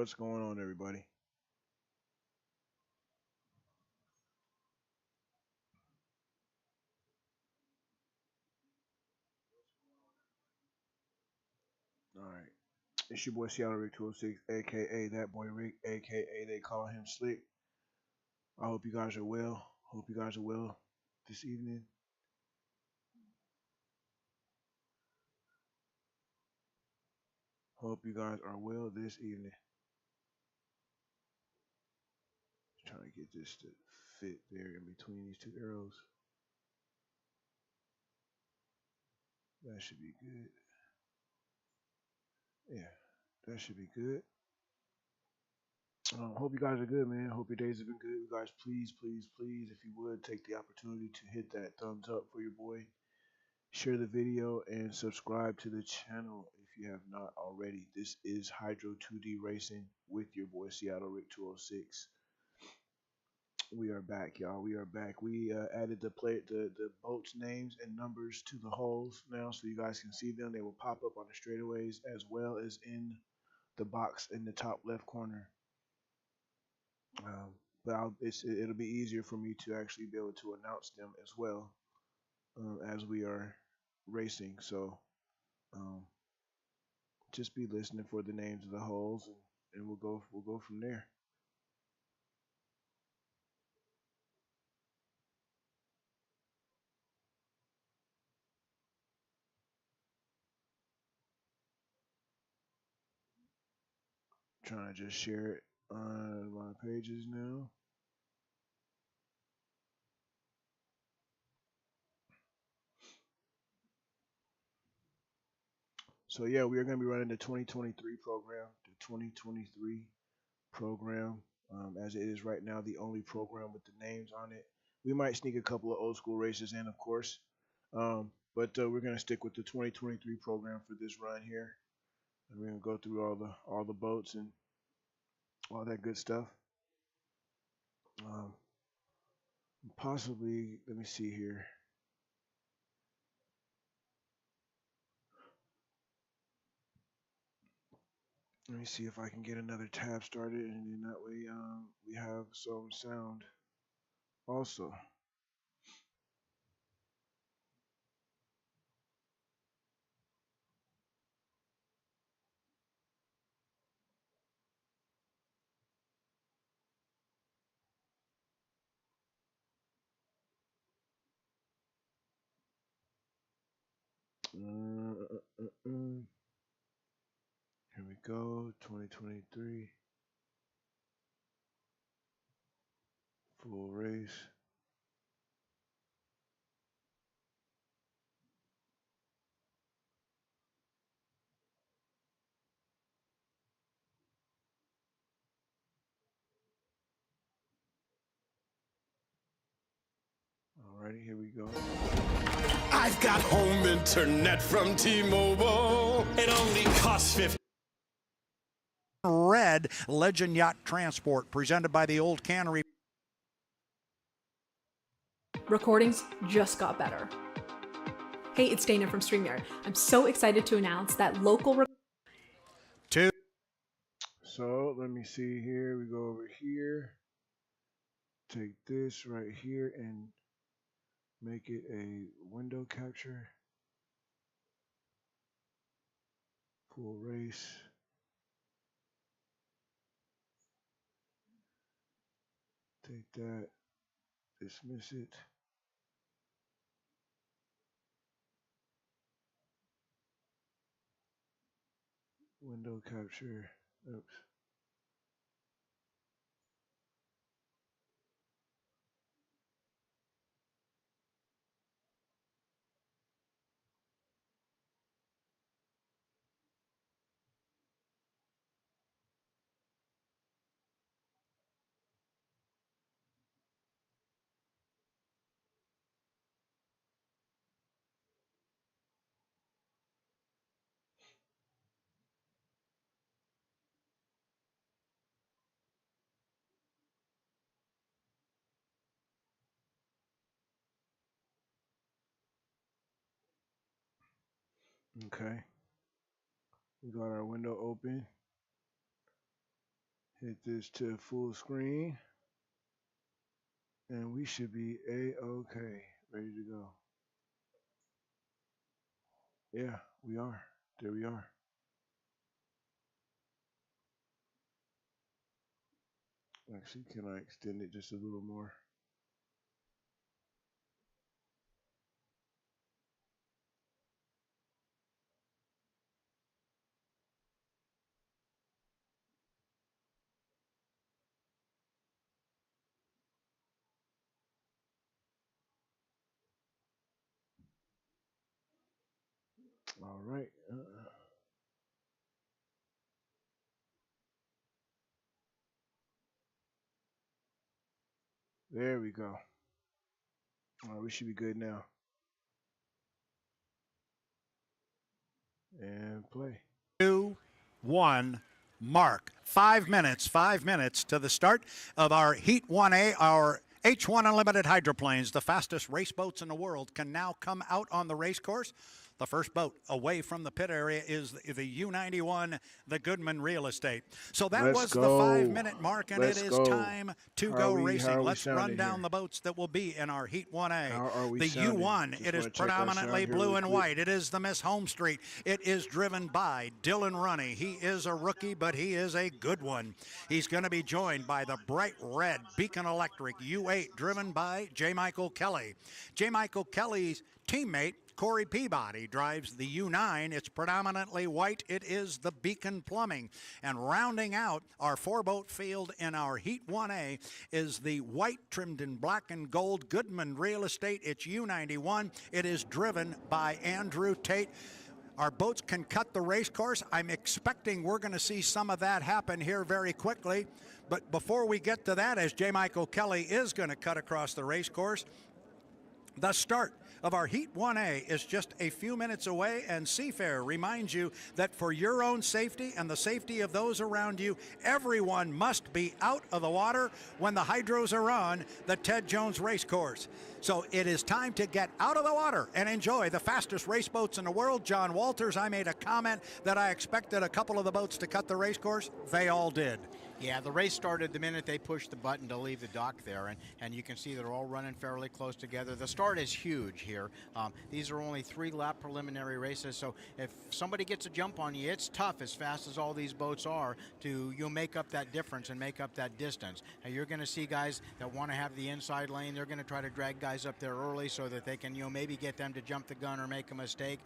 What's going on, everybody? All right. It's your boy Seattle Rick 206, aka that boy Rick, aka they call him Slick. I hope you guys are well. Hope you guys are well this evening. Hope you guys are well this evening. Just trying to get this to fit there in between these two arrows. That should be good. Yeah, that should be good. Hope you guys are good, man. Hope your days have been good. You guys, please, please, please, if you would, take the opportunity to hit that thumbs up for your boy. Share the video and subscribe to the channel if you have not already. This is Hydro 2D Racing with your boy Seattle Rick 206. We are back, y'all. We are back. We added the boats names and numbers to the holes now, so you guys can see them. They will pop up on the straightaways as well as in the box in the top left corner. Um, but it'll be easier for me to actually be able to announce them as well as we are racing. So. Um, just be listening for the names of the holes, and we'll go from there. Trying to just share it on my pages now. So yeah, we are going to be running the 2023 program. The 2023 program, as it is right now, the only program with the names on it. We might sneak a couple of old school races in, of course, but we're going to stick with the 2023 program for this run here. And we're going to go through all the boats and all that good stuff. Um, Possibly, let me see here. Let me see if I can get another tab started, and then that way we have some sound also. Here we go, 2023 full race. Alrighty, here we go. I've got home internet from T-Mobile. It only costs 50. Red Legend Yacht Transport, presented by the Old Cannery. Recordings just got better. Hey, it's Dana from StreamYard. I'm so excited to announce that local. So let me see here. We go over here. Take this right here and make it a window capture. Full race. Take that. Dismiss it. Window capture. Oops. Okay. We got our window open. Hit this to full screen. And we should be A-okay. Ready to go. Yeah, we are. There we are. Actually, can I extend it just a little more? All right. There we go. All right, we should be good now. And play. 2, 1, mark. 5 minutes to the start of our Heat 1A, our H1 Unlimited hydroplanes. The fastest race boats in the world can now come out on the race course. The first boat away from the pit area is the U91, the Goodman Real Estate. So that was the 5-minute mark, and it is time to go racing. Let's run down the boats that will be in our Heat 1A. The U1, it is predominantly blue and white. It is the Miss Home Street. It is driven by Dylan Runny. He is a rookie, but he is a good one. He's going to be joined by the bright red Beacon Electric U8, driven by J. Michael Kelly. J. Michael Kelly's teammate, Corey Peabody, drives the U9. It's predominantly white. It is the Beacon Plumbing. And rounding out our 4-boat field in our Heat 1A is the white trimmed in black and gold Goodman Real Estate. It's U91. It is driven by Andrew Tate. Our boats can cut the race course. I'm expecting we're going to see some of that happen here very quickly. But before we get to that, as J. Michael Kelly is going to cut across the race course, the start of our Heat 1A is just a few minutes away, and Seafair reminds you that for your own safety and the safety of those around you, everyone must be out of the water when the hydros are on the Ted Jones race course. So it is time to get out of the water and enjoy the fastest race boats in the world. John Walters, I made a comment that I expected a couple of the boats to cut the race course. They all did. Yeah, the race started the minute they pushed the button to leave the dock there, and you can see they're all running fairly close together. The start is huge here. These are only 3-lap preliminary races, so if somebody gets a jump on you, it's tough, as fast as all these boats are, to make up that difference and make up that distance. Now, you're going to see guys that want to have the inside lane. They're going to try to drag guys up there early so that they can maybe get them to jump the gun or make a mistake.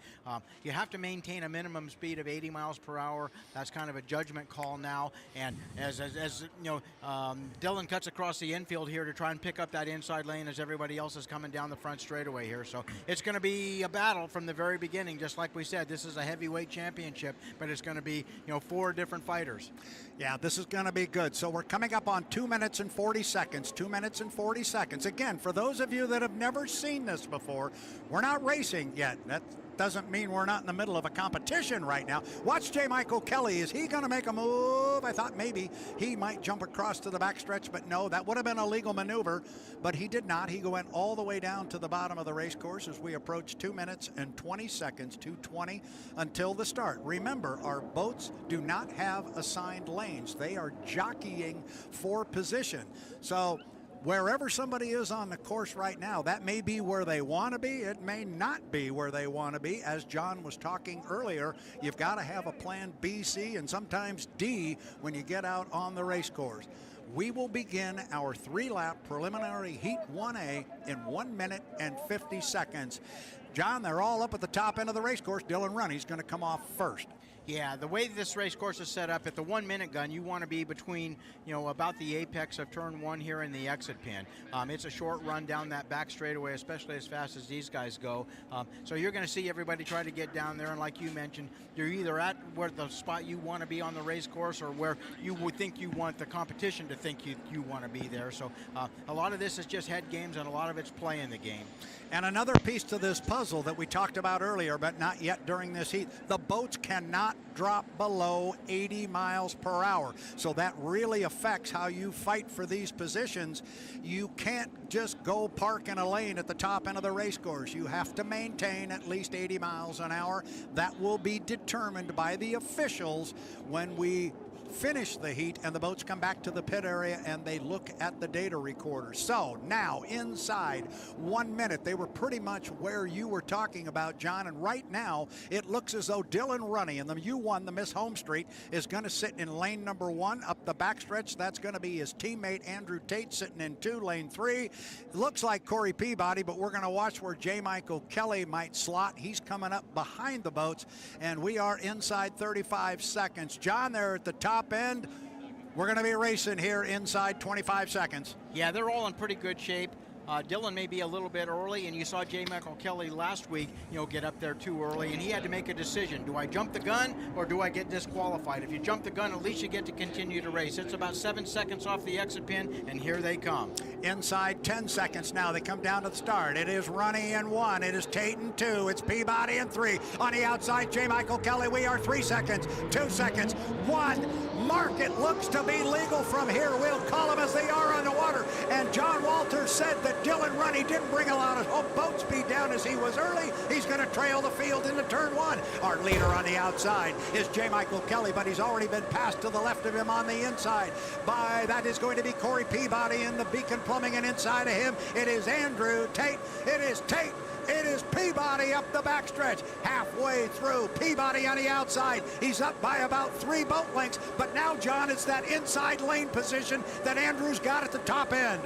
You have to maintain a minimum speed of 80 miles per hour. That's kind of a judgment call now, and as Dylan cuts across the infield here to try and pick up that inside lane as everybody else is coming down the front straightaway here. So it's going to be a battle from the very beginning. Just like we said, this is a heavyweight championship, but it's going to be 4 different fighters. Yeah, this is going to be good. So we're coming up on 2 minutes and 40 seconds. 2 minutes and 40 seconds. Again, for those of you that have never seen this before, we're not racing yet. That doesn't mean we're not in the middle of a competition right now. Watch J. Michael Kelly. Is he going to make a move? I thought maybe he might jump across to the backstretch, but no, that would have been a legal maneuver, but he did not. He went all the way down to the bottom of the race course as we approach 2 minutes and 20 seconds, 2:20 until the start. Remember, our boats do not have assigned lanes. They are jockeying for position. So wherever somebody is on the course right now, that may be where they want to be. It may not be where they want to be. As John was talking earlier, you've got to have a plan B, C, and sometimes D when you get out on the race course. We will begin our 3-lap preliminary Heat 1A in 1 minute and 50 seconds. John, they're all up at the top end of the race course. Dylan Runny's going to come off first. Yeah, the way this race course is set up, at the 1 minute gun, you want to be between, about the apex of turn 1 here and the exit pin. It's a short run down that back straightaway, especially as fast as these guys go. So you're going to see everybody try to get down there, and like you mentioned, you're either at where the spot you want to be on the race course or where you would think you want the competition to think you want to be there. So a lot of this is just head games, and a lot of it's playing the game. And another piece to this puzzle that we talked about earlier, but not yet during this heat, the boats cannot drop below 80 miles per hour. So that really affects how you fight for these positions. You can't just go park in a lane at the top end of the race course. You have to maintain at least 80 miles an hour. That will be determined by the officials when we finish the heat, and the boats come back to the pit area and they look at the data recorder. So now inside 1 minute, they were pretty much where you were talking about, John, and right now it looks as though Dylan Runny in the U1, the Miss Home Street, is going to sit in lane number 1 up the backstretch. That's going to be his teammate Andrew Tate sitting in 2, lane 3. It looks like Corey Peabody, but we're going to watch where J. Michael Kelly might slot. He's coming up behind the boats, and we are inside 35 seconds. John, they're at the top end. We're going to be racing here inside 25 seconds. Yeah, they're all in pretty good shape. Dylan may be a little bit early, and you saw J. Michael Kelly last week, get up there too early, and he had to make a decision. Do I jump the gun or do I get disqualified? If you jump the gun, at least you get to continue to race. It's about 7 seconds off the exit pin, and here they come. Inside 10 seconds now. They come down to the start. It is Runny in 1. It is Tate in 2. It's Peabody in 3. On the outside, J. Michael Kelly. We are 3 seconds, 2 seconds, 1. Mark, it looks to be legal from here. We'll call them as they are on the water. And John Walters said that Dylan Runny didn't bring a lot of boat speed down as he was early. He's going to trail the field into turn 1. Our leader on the outside is J. Michael Kelly, but he's already been passed to the left of him on the inside. That is going to be Corey Peabody in the Beacon Plumbing, and inside of him it is Andrew Tate. It is Tate. It is Peabody up the backstretch. Halfway through, Peabody on the outside. He's up by about 3 boat lengths, but now, John, it's that inside lane position that Andrew's got at the top end.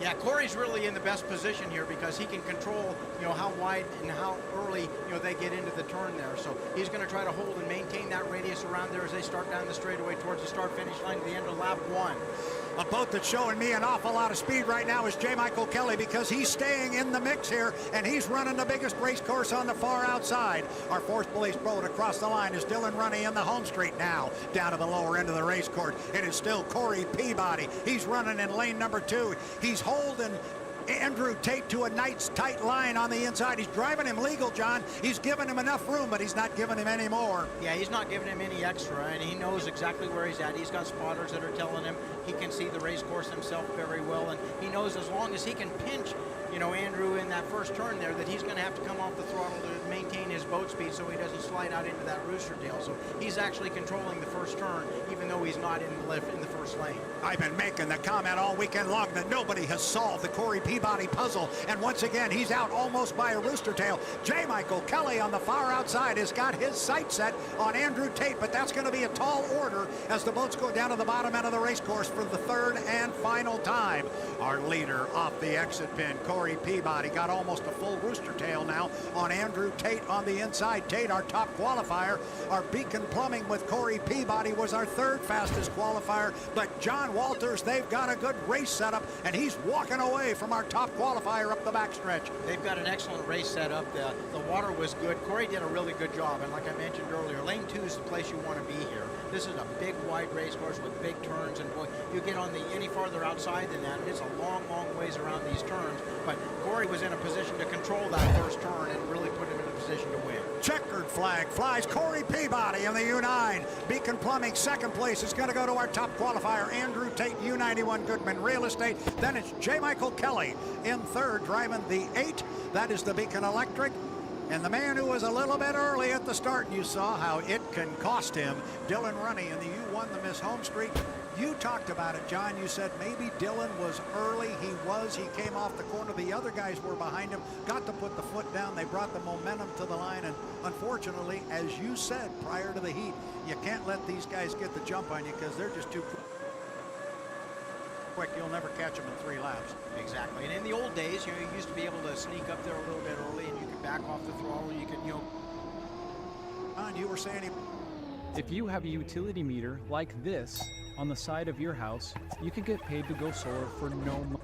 Yeah, Corey's really in the best position here because he can control, how wide and how early, they get into the turn there. So he's going to try to hold and maintain that radius around there as they start down the straightaway towards the start-finish line at the end of lap 1. A boat that's showing me an awful lot of speed right now is J. Michael Kelly, because he's staying in the mix here, and he's running the biggest race course on the far outside. Our 4th place boat across the line is Dylan Runny in the Home Street now, down to the lower end of the race course. It is still Corey Peabody. He's running in lane number 2. He's holding Andrew Tate to a nice tight line on the inside. He's driving him legal, John. He's giving him enough room, but he's not giving him any more. Yeah, he's not giving him any extra, and he knows exactly where he's at. He's got spotters that are telling him he can see the race course himself very well, and he knows as long as he can pinch, Andrew in that first turn there, that he's going to have to come off the throttle to maintain his boat speed so he doesn't slide out into that rooster tail. So he's actually controlling the first turn, even though he's not in the first lane. I've been making the comment all weekend long that nobody has solved the Corey Peabody puzzle, and once again, he's out almost by a rooster tail. J. Michael Kelly on the far outside has got his sight set on Andrew Tate, but that's going to be a tall order as the boats go down to the bottom end of the race course for the 3rd and final time. Our leader off the exit pin, Corey Peabody, got almost a full rooster tail now on Andrew Tate on the inside. Tate, our top qualifier. Our Beacon Plumbing with Corey Peabody was our 3rd fastest qualifier, but John Walters, they've got a good race setup, and he's walking away from our top qualifier up the backstretch. They've got an excellent race setup. The water was good. Corey did a really good job, and like I mentioned earlier, lane 2 is the place you want to be here. This is a big, wide race course with big turns, and boy, you get on any farther outside than that, and it's a long, long ways around these turns. But Corey was in a position to control that first turn and really put him in a position to win. Checkered flag flies. Corey Peabody in the U9. Beacon Plumbing, 2nd place, is going to go to our top qualifier, Andrew Tate, U91 Goodman Real Estate. Then it's J. Michael Kelly in 3rd, driving the 8. That is the Beacon Electric. And the man who was a little bit early at the start, and you saw how it can cost him, Dylan Runny in the U1, the Miss Home Street. You talked about it, John. You said maybe Dylan was early. He was. He came off the corner. The other guys were behind him, got to put the foot down. They brought the momentum to the line. And unfortunately, as you said prior to the heat, you can't let these guys get the jump on you because they're just too quick. You'll never catch them in 3 laps. Exactly. And in the old days, you used to be able to sneak up there a little bit early, and you could back off the throttle. You could, John, you were saying if you have a utility meter like this on the side of your house, you can get paid to go solar for no money.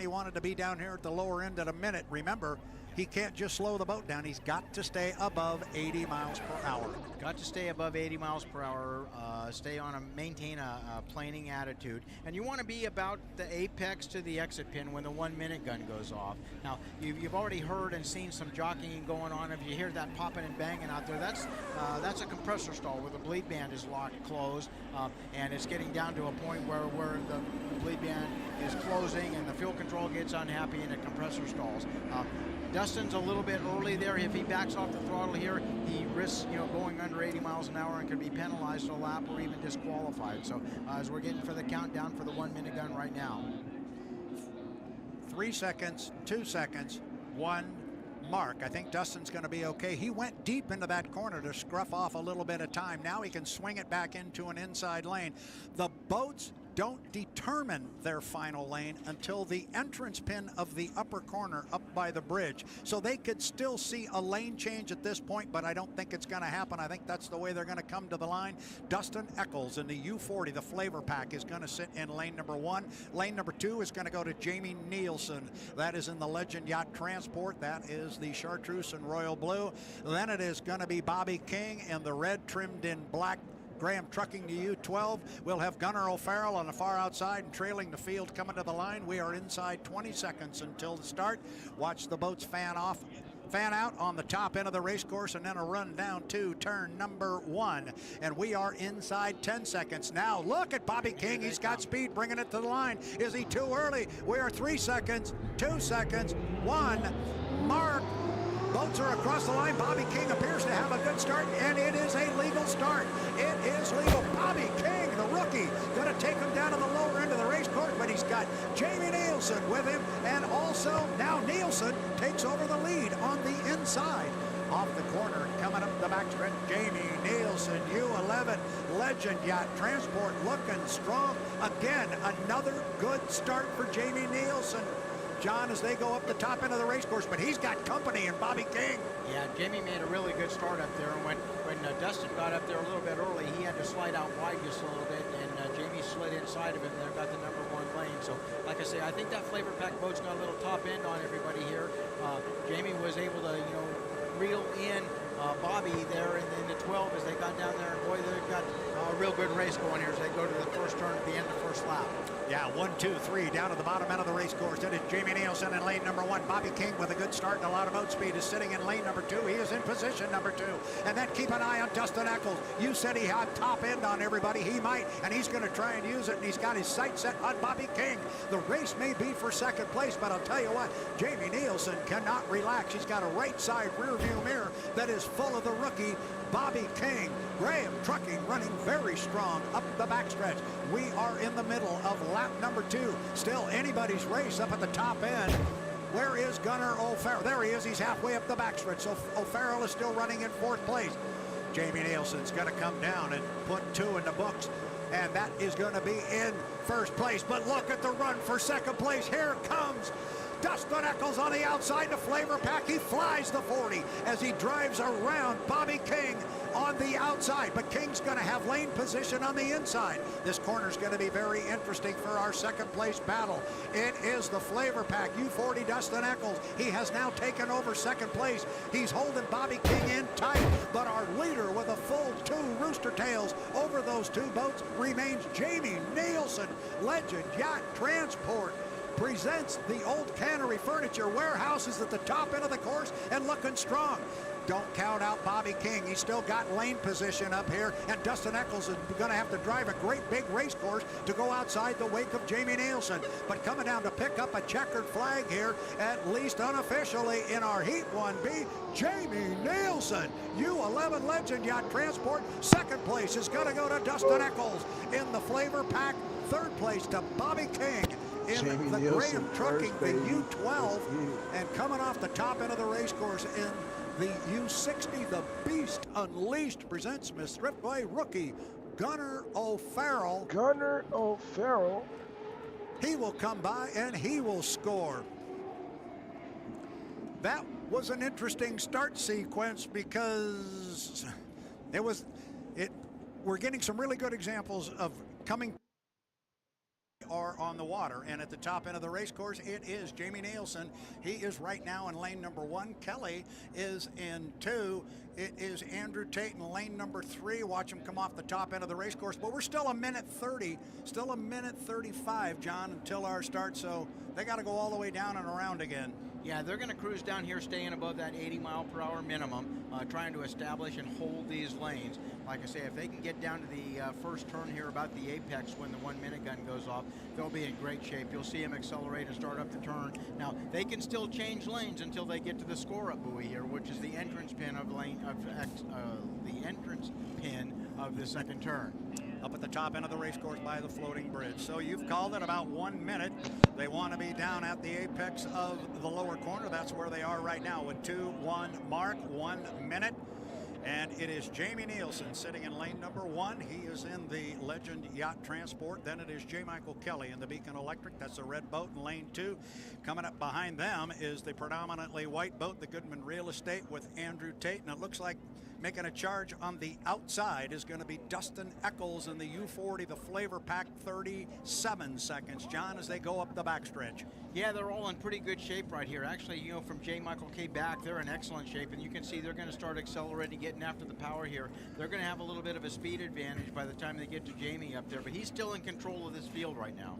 he wanted to be down here at the lower end at a minute. Remember, he can't just slow the boat down. He's got to stay above 80 miles per hour. Got to stay above 80 miles per hour, maintain a planing attitude. And you want to be about the apex to the exit pin when the 1 minute gun goes off. Now, you've already heard and seen some jockeying going on. If you hear that popping and banging out there, that's a compressor stall where the bleed band is locked closed, and it's getting down to a point where the bleed band is closing and the fuel control gets unhappy and the compressor stalls. Dustin's a little bit early there. If he backs off the throttle here, he risks, going under 80 miles an hour and could be penalized a lap or even disqualified. So as we're getting for the countdown for the 1 minute gun right now. 3 seconds, 2 seconds, 1 mark. I think Dustin's going to be okay. He went deep into that corner to scruff off a little bit of time. Now he can swing it back into an inside lane. The boats don't determine their final lane until the entrance pin of the upper corner up by the bridge. So they could still see a lane change at this point, but I don't think it's going to happen. I think that's the way they're going to come to the line. Dustin Eccles in the U40, the flavor pack, is going to sit in lane number 1. Lane number 2 is going to go to Jamie Nielsen. That is in the Legend Yacht Transport. That is the Chartreuse and Royal Blue. Then it is going to be Bobby King in the red trimmed in black Graham Trucking to U12. We'll have Gunnar O'Farrell on the far outside and trailing the field coming to the line. We are inside 20 seconds until the start. Watch the boats fan out on the top end of the race course, and then a run down to turn number 1. And we are inside 10 seconds. Now look at Bobby King. He's got speed bringing it to the line. Is he too early? We are 3 seconds, 2 seconds, 1. Mark. Boats are across the line. Bobby King appears to have a good start, and it is a legal start. It is legal. Bobby King, the rookie, going to take him down to the lower end of the race course, but he's got Jamie Nielsen with him, and also now Nielsen takes over the lead on the inside. Off the corner, coming up the backstretch, Jamie Nielsen, U11 Legend Yacht Transport, looking strong. Again, another good start for Jamie Nielsen, John, as they go up the top end of the race course, but he's got company in Bobby King. Yeah, Jamie made a really good start up there. When Dustin got up there a little bit early, he had to slide out wide just a little bit, and Jamie slid inside of him there, got the number 1 lane. So, like I say, I think that flavor pack boat's got a little top end on everybody here. Jamie was able to, reel in Bobby there in the 12 as they got down there, and boy, they've got a real good race going here as they go to the first turn at the end of the first lap. Yeah, 1, 2, 3 down to the bottom end of the race course. That is Jamie Nielsen in lane number 1. Bobby King with a good start and a lot of boat speed is sitting in lane number 2. He is in position number 2. And then keep an eye on Dustin Eccles. You said he had top end on everybody. He might, and he's going to try and use it, and he's got his sights set on Bobby King. The race may be for second place, but I'll tell you what, Jamie Nielsen cannot relax. He's got a right side rear view mirror that is full of the rookie Bobby King. Graham Trucking running very strong up the backstretch. We are in the middle of lap number 2. Still anybody's race up at the top end. Where is Gunnar O'Farrell? There he is. He's halfway up the backstretch. So O'Farrell is still running in 4th place. Jamie Nielsen's going to come down and put 2 in the books, and that is going to be in 1st place. But look at the run for 2nd place. Here comes Dustin Eccles on the outside, the flavor pack. He flies the 40 as he drives around Bobby King on the outside, but King's going to have lane position on the inside. This corner's going to be very interesting for our 2nd place battle. It is the flavor pack, U40 Dustin Eccles. He has now taken over 2nd place. He's holding Bobby King in tight, but our leader with a full 2 rooster tails over those 2 boats remains Jamie Nielsen. Legend Yacht Transport presents the Old Cannery Furniture Warehouses at the top end of the course and looking strong. Don't count out Bobby King. He's still got lane position up here, and Dustin Eccles is going to have to drive a great big race course to go outside the wake of Jamie Nielsen. But coming down to pick up a checkered flag here, at least unofficially in our Heat 1B, Jamie Nielsen, U11 Legend Yacht Transport. 2nd place is going to go to Dustin Eccles in the flavor pack. 3rd place to Bobby King in Jamie the Nielsen Graham Trucking, first, the U12, and coming off the top end of the race course in the U60, the Beast Unleashed presents Miss Thriftway rookie Gunnar O'Farrell. Gunnar O'Farrell. He will come by and he will score. That was an interesting start sequence because we're getting some really good examples of coming are on the water, and at the top end of the race course it is Jamie Nielsen. He is right now in lane number 1. Kelly is in 2. It is Andrew Tate in lane number 3. Watch him come off the top end of the race course, but we're still a minute 30, still a minute 35, John, until our start, so they got to go all the way down and around again. Yeah, they're going to cruise down here, staying above that 80-mile-per-hour minimum, trying to establish and hold these lanes. Like I say, if they can get down to the first turn here about the apex when the 1-minute gun goes off, they'll be in great shape. You'll see them accelerate and start up the turn. Now, they can still change lanes until they get to the score-up buoy here, which is the entrance pin of the second turn. Up at the top end of the race course by the floating bridge. So you've called it about 1 minute. They want to be down at the apex of the lower corner. That's where they are right now with 2-1 mark, 1 minute. And it is Jamie Nielsen sitting in lane number 1. He is in the Legend Yacht Transport. Then it is J. Michael Kelly in the Beacon Electric. That's the red boat in lane 2. Coming up behind them is the predominantly white boat, the Goodman Real Estate, with Andrew Tate. And it looks like making a charge on the outside is going to be Dustin Eccles in the U40, the Flavor Pack, 37 seconds, John, as they go up the backstretch. Yeah, they're all in pretty good shape right here. Actually, you know, from J. Michael K back, they're in excellent shape, and you can see they're going to start accelerating, getting after the power here. They're going to have a little bit of a speed advantage by the time they get to Jamie up there, but he's still in control of this field right now.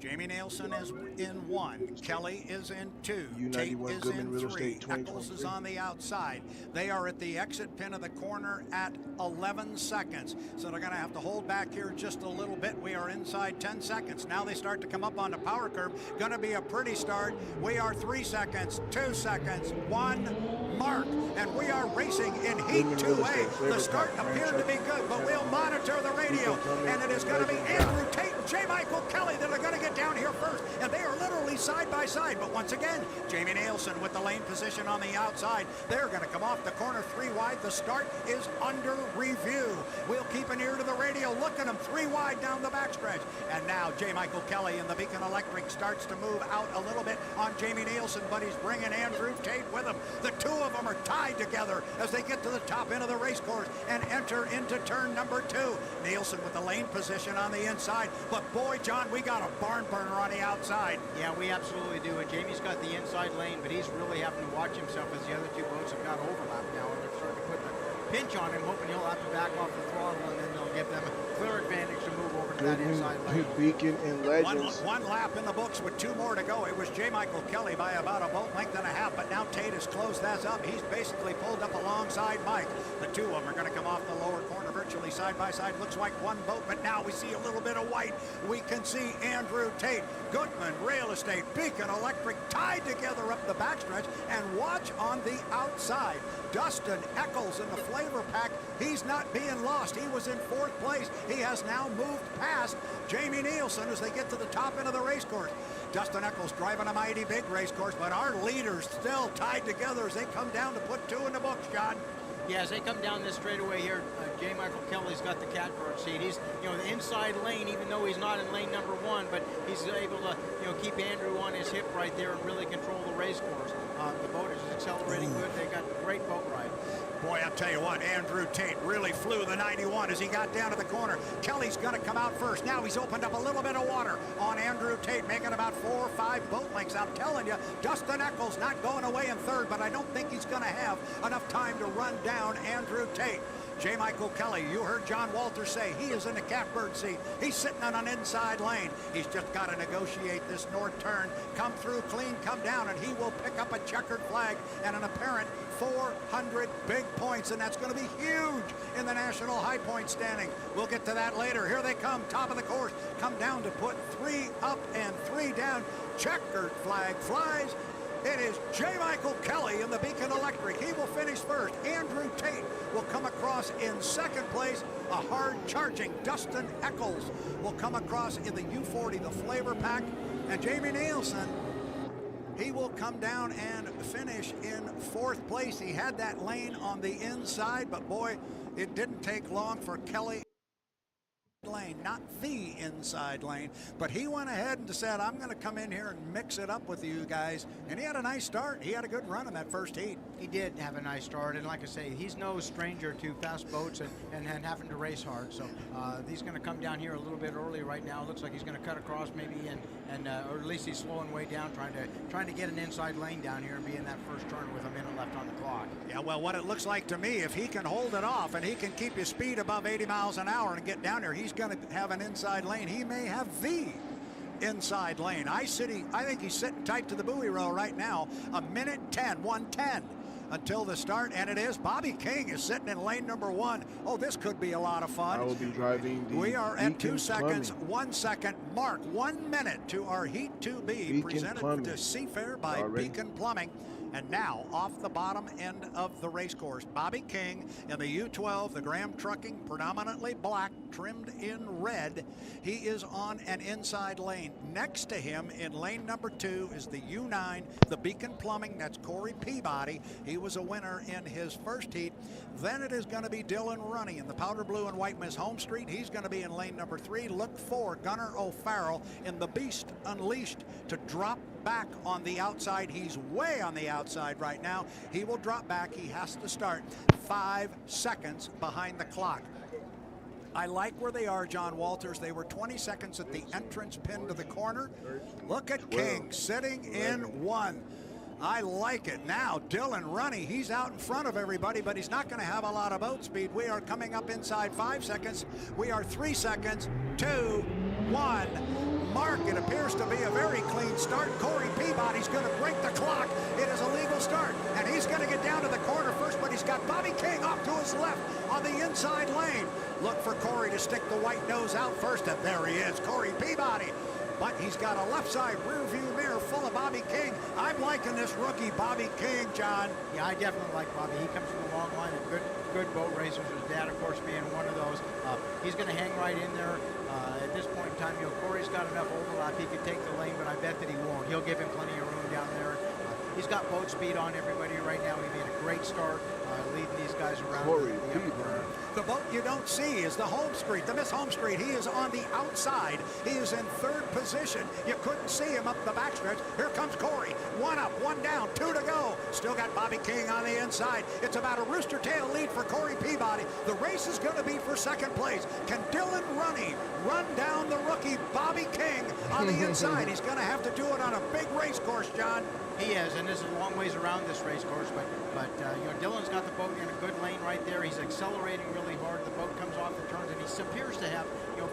Jamie Nielsen is in 1. Kelly is in 2. Tate U91 is Goodman in Real 3. Estate Eccles is 2023. on the outside. They are at the exit pin of the corner at 11 seconds. So they're going to have to hold back here just a little bit. We are inside 10 seconds. Now they start to come up on the power curve. Going to be a pretty start. We are 3 seconds, 2 seconds, 1 mark. And we are racing in Heat 2A. The start appeared to be good, but we'll monitor the radio. And it is going to be Andrew Tate and J. Michael Kelly that are going to get down here first. And they are literally side by side. But once again, Jamie Nielsen with the lane position on the outside. They're going to come off the corner 3 wide. The start is under review. We'll keep an ear to the radio. Look at them 3 wide down the backstretch. And now J. Michael Kelly in the Beacon Electric starts to move out a little bit on Jamie Nielsen, but he's bringing Andrew Tate with him. The two of them are tied together as they get to the top end of the race course and enter into turn number 2. Nielsen with the lane position on the inside. But boy, John, we got a barn burner on the outside. Yeah, we absolutely do. And Jamie's got the inside lane, but he's really having to watch himself as the other two boats have got overlap now, and they're starting to put the pinch on him, hoping he'll have to back off the throttle, and then they'll give them a clear advantage to move over to that inside lane. Beacon and Legends. One lap in the books with 2 more to go. It was J. Michael Kelly by about a boat length and a half, but now Tate has closed that up. He's basically pulled up alongside Mike. The two of them are going to come off the lower corner virtually side by side. Looks like one boat, but now we see a little bit of white. We can see Andrew Tate, Goodman Real Estate, Beacon Electric tied together up the backstretch, and watch on the outside. Dustin Eccles in the Flavor Pack. He's not being lost. He was in 4th place. He has now moved past Jamie Nielsen as they get to the top end of the race course. Dustin Eccles driving a mighty big race course, but our leaders still tied together as they come down to put 2 in the books, John. Yeah, as they come down this straightaway here, J. Michael Kelly's got the catbird seat. He's, the inside lane, even though he's not in lane number 1, but he's able to, keep Andrew on his hip right there and really control the race course. The boat is accelerating good. They got a great boat ride. Boy, I'll tell you what, Andrew Tate really flew the 91 as he got down to the corner. Kelly's going to come out first. Now he's opened up a little bit of water on Andrew Tate, making about 4 or 5 boat lengths. I'm telling you, Dustin Eccles not going away in 3rd, but I don't think he's going to have enough time to run down Andrew Tate. J. Michael Kelly, you heard John Walters say he is in the catbird seat. He's sitting on an inside lane. He's just got to negotiate this north turn, come through clean, come down, and he will pick up a checkered flag and an apparent 400 big points, and that's going to be huge in the national high point standing. We'll get to that later. Here they come, top of the course, come down to put 3 up and 3 down. Checkered flag flies. It is J. Michael Kelly in the Beacon Electric. He will finish first. Andrew Tate will come across in 2nd place. A hard-charging Dustin Eccles will come across in the U40, the Flavor Pack. And Jamie Nielsen, he will come down and finish in 4th place. He had that lane on the inside, but boy, it didn't take long for Kelly. Lane, not the inside lane, but he went ahead and said, I'm going to come in here and mix it up with you guys, and he had a nice start. He had a good run in that first heat. He did have a nice start, and like I say, he's no stranger to fast boats and having to race hard, so he's going to come down here a little bit early right now. Looks like he's going to cut across maybe, or at least he's slowing way down, trying to get an inside lane down here and be in that first turn with a minute left on the clock. Yeah, well, what it looks like to me, if he can hold it off and he can keep his speed above 80 miles an hour and get down there, he's going to have an inside lane. He may have the inside lane. I think he's sitting tight to the buoy row right now. 1:10, 1:10 until the start, and it is. Bobby King is sitting in lane number 1. Oh, this could be a lot of fun. I will be driving the We are at 2 Beacon seconds, Plumbing. 1 second mark. 1 minute to our Heat 2B, Beacon presented Plumbing. to Seafair by Already. Beacon Plumbing. And now, off the bottom end of the race course, Bobby King in the U12, the Graham Trucking, predominantly black, trimmed in red. He is on an inside lane. Next to him in lane number 2 is the U9, the Beacon Plumbing. That's Corey Peabody. He was a winner in his first heat. Then it is going to be Dylan Runny in the powder blue and white Miss Home Street. He's going to be in lane number 3. Look for Gunnar O'Farrell in the Beast Unleashed to drop back on the outside. He's way on the outside right now. He will drop back. He has to start 5 seconds behind the clock. I like where they are, John Walters. They were 20 seconds at the entrance pin to the corner. Look at King sitting in 1. I like it. Now, Dylan Runny, he's out in front of everybody, but he's not going to have a lot of boat speed. We are coming up inside 5 seconds. We are 3 seconds, 2, 1. Mark, it appears to be a very clean start. Corey Peabody's going to break the clock. It is a legal start, and he's going to get down to the corner first, but he's got Bobby King off to his left on the inside lane. Look for Corey to stick the white nose out first, and there he is, Corey Peabody. But he's got a left side rear view mirror full of Bobby King. I'm liking this rookie, Bobby King, John. Yeah, I definitely like Bobby. He comes from a long line of good boat racers. His dad, of course, being one of those. He's going to hang right in there. At this point in time, Corey's got enough overlap. He could take the lane, but I bet that he won't. He'll give him plenty of room down there. He's got boat speed on everybody right now. He made a great start leading these guys around. Corey Peabody. The boat you don't see is the Home Street, the Miss Home Street. He is on the outside. He is in 3rd position. You couldn't see him up the backstretch. Here comes Corey. 1 up, 1 down, 2 to go. Still got Bobby King on the inside. It's about a rooster tail lead for Corey Peabody. The race is going to be for 2nd place. Can Dylan Runny run down the rookie Bobby King on the inside? He's going to have to do it on a big race course, John. He is, and this is a long ways around this race course, but Dylan's got the boat in a good lane right there. He's accelerating really hard. The boat comes off the turns, and he appears to have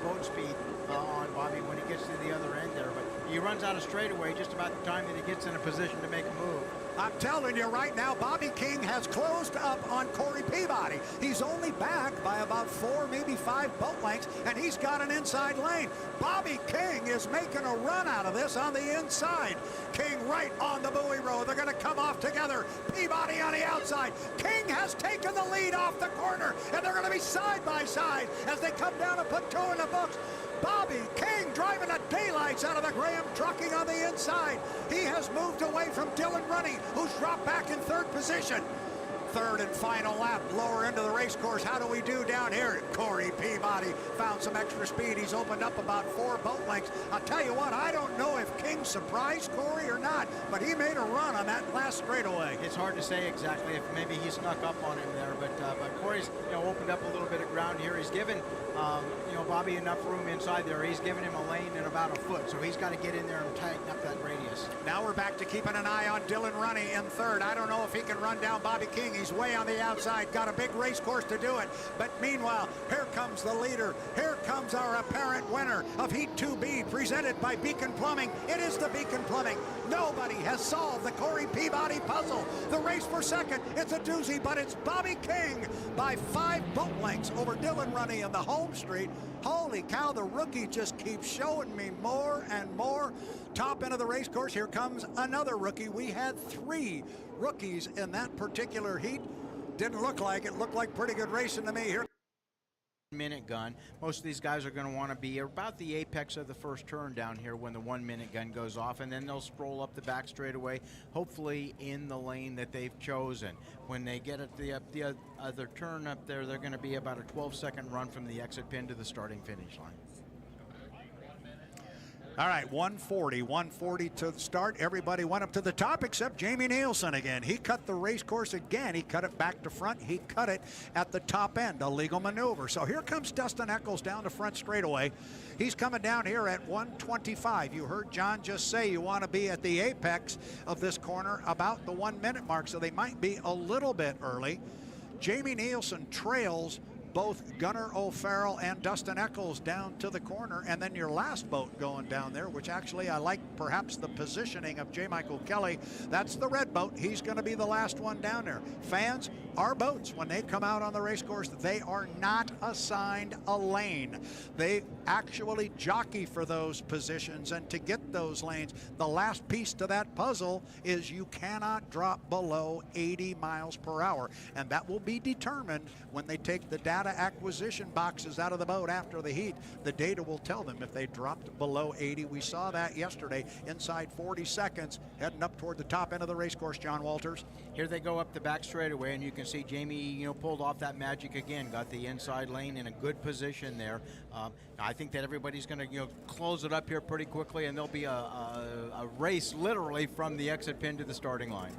boat speed on Bobby when he gets to the other end there. But he runs out of straightaway just about the time that he gets in a position to make a move. I'm telling you right now, Bobby King has closed up on Corey Peabody. He's only back by about 4, maybe 5 boat lengths, and he's got an inside lane. Bobby King is making a run out of this on the inside. King right on the buoy row. They're going to come off together. Peabody on the outside. King has taken the lead off the corner, and they're going to be side by side as they come down and put 2 in the books. Bobby King driving the daylights out of the Graham Trucking on the inside. He has moved away from Dylan Runny, who's dropped back in 3rd position. 3rd and final lap, lower into the race course. How do we do down here? Corey Peabody found some extra speed. He's opened up about 4 boat lengths. I'll tell you what, I don't know if King surprised Corey or not, but he made a run on that last straightaway. It's hard to say exactly if maybe he snuck up on him there, but Corey's opened up a little bit of ground here. He's given Bobby enough room inside there. He's given him a lane in about a foot, so he's got to get in there and tighten up that radius. Now we're back to keeping an eye on Dylan Runny in 3rd. I don't know if he can run down Bobby King. He's way on the outside. Got a big race course to do it. But meanwhile, here comes the leader. Here comes our apparent winner of Heat 2B, presented by Beacon Plumbing. It is the Beacon Plumbing. Nobody has solved the Corey Peabody puzzle. The race for 2nd, it's a doozy, but it's Bobby King by 5 boat lengths over Dylan Runny in the Home Street. Holy cow, the rookie just keeps showing me more and more. Top end of the race course, here comes another rookie. We had 3 rookies in that particular heat. Didn't look like it. Looked like pretty good racing to me. Here. Minute gun. Most of these guys are going to want to be about the apex of the first turn down here when the 1 minute gun goes off, and then they'll stroll up the back straightaway, hopefully in the lane that they've chosen. When they get at the other turn up there, they're going to be about a 12-second run from the exit pin to the starting finish line. All right, 140 to the start. Everybody went up to the top except Jamie Nielsen again. He cut the race course again. He cut it back to front. He cut it at the top end, a legal maneuver. So here comes Dustin Eccles down the front straightaway. He's coming down here at 125. You heard John just say you want to be at the apex of this corner about the 1 minute mark, so they might be a little bit early. Jamie Nielsen trails both Gunnar O'Farrell and Dustin Eccles down to the corner, and then your last boat going down there, which actually I like perhaps the positioning of J. Michael Kelly. That's the red boat. He's going to be the last one down there. Fans, our boats, when they come out on the race course, they are not assigned a lane. They actually jockey for those positions, and to get those lanes, the last piece to that puzzle is you cannot drop below 80 miles per hour, and that will be determined when they take the data acquisition boxes out of the boat after the heat. The data will tell them if they dropped below 80. We saw that yesterday inside 40 seconds heading up toward the top end of the race course. John Walters. Here they go up the back straightaway, and you can see Jamie, pulled off that magic again, got the inside lane in a good position there. I think that everybody's going to, close it up here pretty quickly, and there'll be a race literally from the exit pin to the starting line.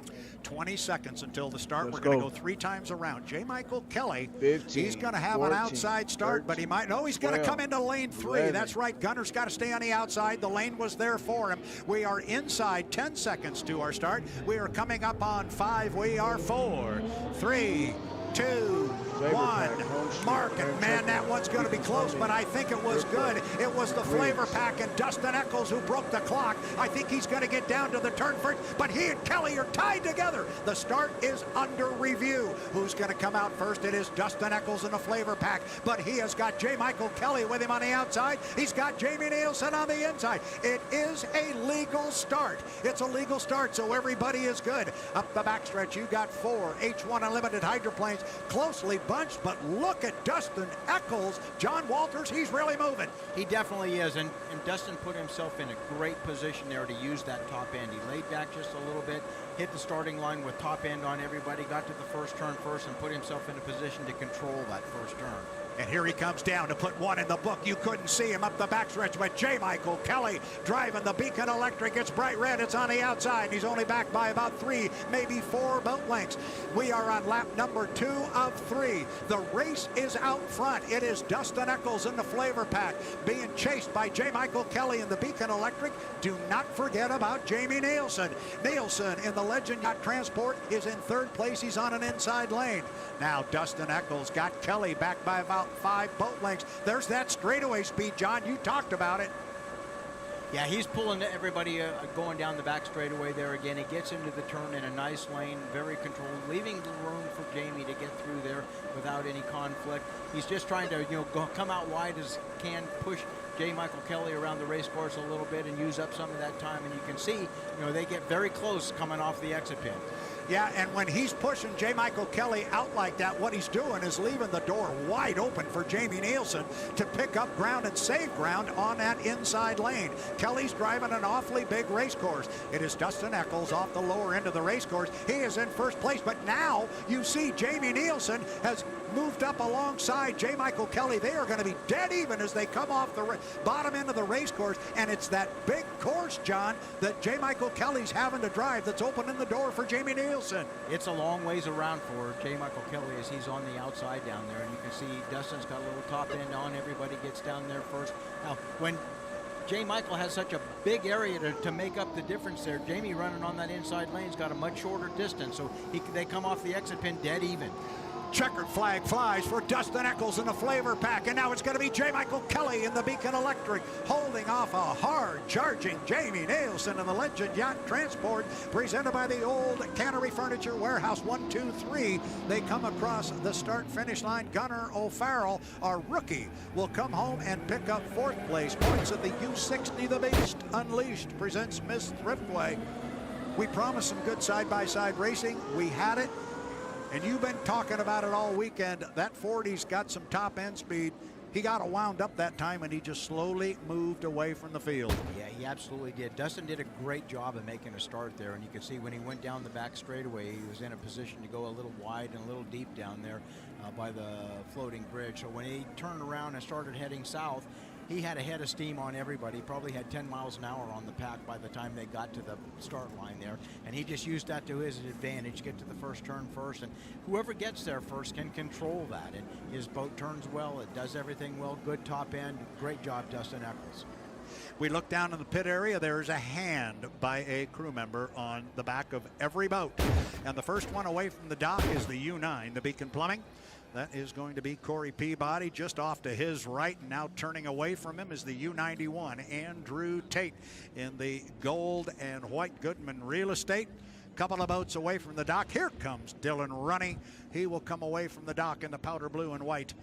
20 seconds until the start. Let's We're going to go. go 3 times around. J. Michael Kelly, 15, he's going to have 14, an outside start, 13, but he might, no, he's going to 12, come into lane 3. 11. That's right. Gunner's got to stay on the outside. The lane was there for him. We are inside 10 seconds to our start. We are coming up on 5. We are 4, 3, 2, Flavor one. Pack, home street, Mark, and and man, check that in. one's going to be close, but I think it was good. It was the Flavor Pack and Dustin Eccles who broke the clock. I think he's going to get down to the turn first, but he and Kelly are tied together. The start is under review. Who's going to come out first? It is Dustin Eccles in the Flavor Pack, but he has got J. Michael Kelly with him on the outside. He's got Jamie Nielsen on the inside. It is a legal start. It's a legal start, so everybody is good. Up the backstretch, you got 4 H1 Unlimited hydroplanes, closely bunched, but look at Dustin Eccles. John Walters, he's really moving. He definitely is, and Dustin put himself in a great position there to use that top end. He laid back just a little bit, hit the starting line with top end on everybody, got to the first turn first, and put himself in a position to control that first turn. And here he comes down to put one in the book. You couldn't see him up the backstretch, but J. Michael Kelly driving the Beacon Electric. It's bright red. It's on the outside. And he's only back by about 3, maybe 4 boat lengths. We are on lap number 2 of 3. The race is out front. It is Dustin Eccles in the Flavor Pack being chased by J. Michael Kelly in the Beacon Electric. Do not forget about Jamie Nielsen. Nielsen in the Legend Yacht Transport is in 3rd place. He's on an inside lane. Now Dustin Eccles got Kelly back by about 5 boat lengths. There's that straightaway speed, John. You talked about it. Yeah, he's pulling everybody going down the back straightaway there again. He gets into the turn in a nice lane, very controlled, leaving the room for Jamie to get through there without any conflict. He's just trying to, come out wide as can, push J. Michael Kelly around the race course a little bit and use up some of that time. And you can see, they get very close coming off the exit pin. Yeah, and when he's pushing J. Michael Kelly out like that, what he's doing is leaving the door wide open for Jamie Nielsen to pick up ground and save ground on that inside lane. Kelly's driving an awfully big race course. It is Dustin Eccles off the lower end of the race course. He is in first place, but now you see Jamie Nielsen has moved up alongside J. Michael Kelly. They are going to be dead even as they come off the bottom end of the race course, and it's that big course, John, that J. Michael Kelly's having to drive that's opening the door for Jamie Nielsen. It's a long ways around for J. Michael Kelly as he's on the outside down there, and you can see Dustin's got a little top end on. Everybody gets down there first. Now, when J. Michael has such a big area to make up the difference there, Jamie running on that inside lane's got a much shorter distance, so they come off the exit pin dead even. Checkered flag flies for Dustin Eccles in the Flavor Pack, and now it's going to be J. Michael Kelly in the Beacon Electric holding off a hard-charging Jamie Nielsen in the Legend Yacht Transport presented by the Old Cannery Furniture Warehouse. 1, 2, 3. They come across the start-finish line. Gunnar O'Farrell, our rookie, will come home and pick up 4th place. Points of the U60 The Beast Unleashed presents Miss Thriftway. We promised some good side-by-side racing. We had it. And you've been talking about it all weekend. That 40's got some top end speed. He got it wound up that time, and he just slowly moved away from the field. Yeah, he absolutely did. Dustin did a great job of making a start there, and you can see when he went down the back straightaway, he was in a position to go a little wide and a little deep down there by the floating bridge. So when he turned around and started heading south, he had a head of steam on everybody. He probably had 10 miles an hour on the pack by the time they got to the start line there. And he just used that to his advantage, get to the first turn first. And whoever gets there first can control that. And his boat turns well. It does everything well. Good top end. Great job, Dustin Eccles. We look down in the pit area. There's a hand by a crew member on the back of every boat. And the first one away from the dock is the U9, the Beacon Plumbing. That is going to be Corey Peabody just off to his right. And now turning away from him is the U91, Andrew Tate, in the gold and white Goodman Real Estate. Couple of boats away from the dock. Here comes Dylan Runny. He will come away from the dock in the powder blue and white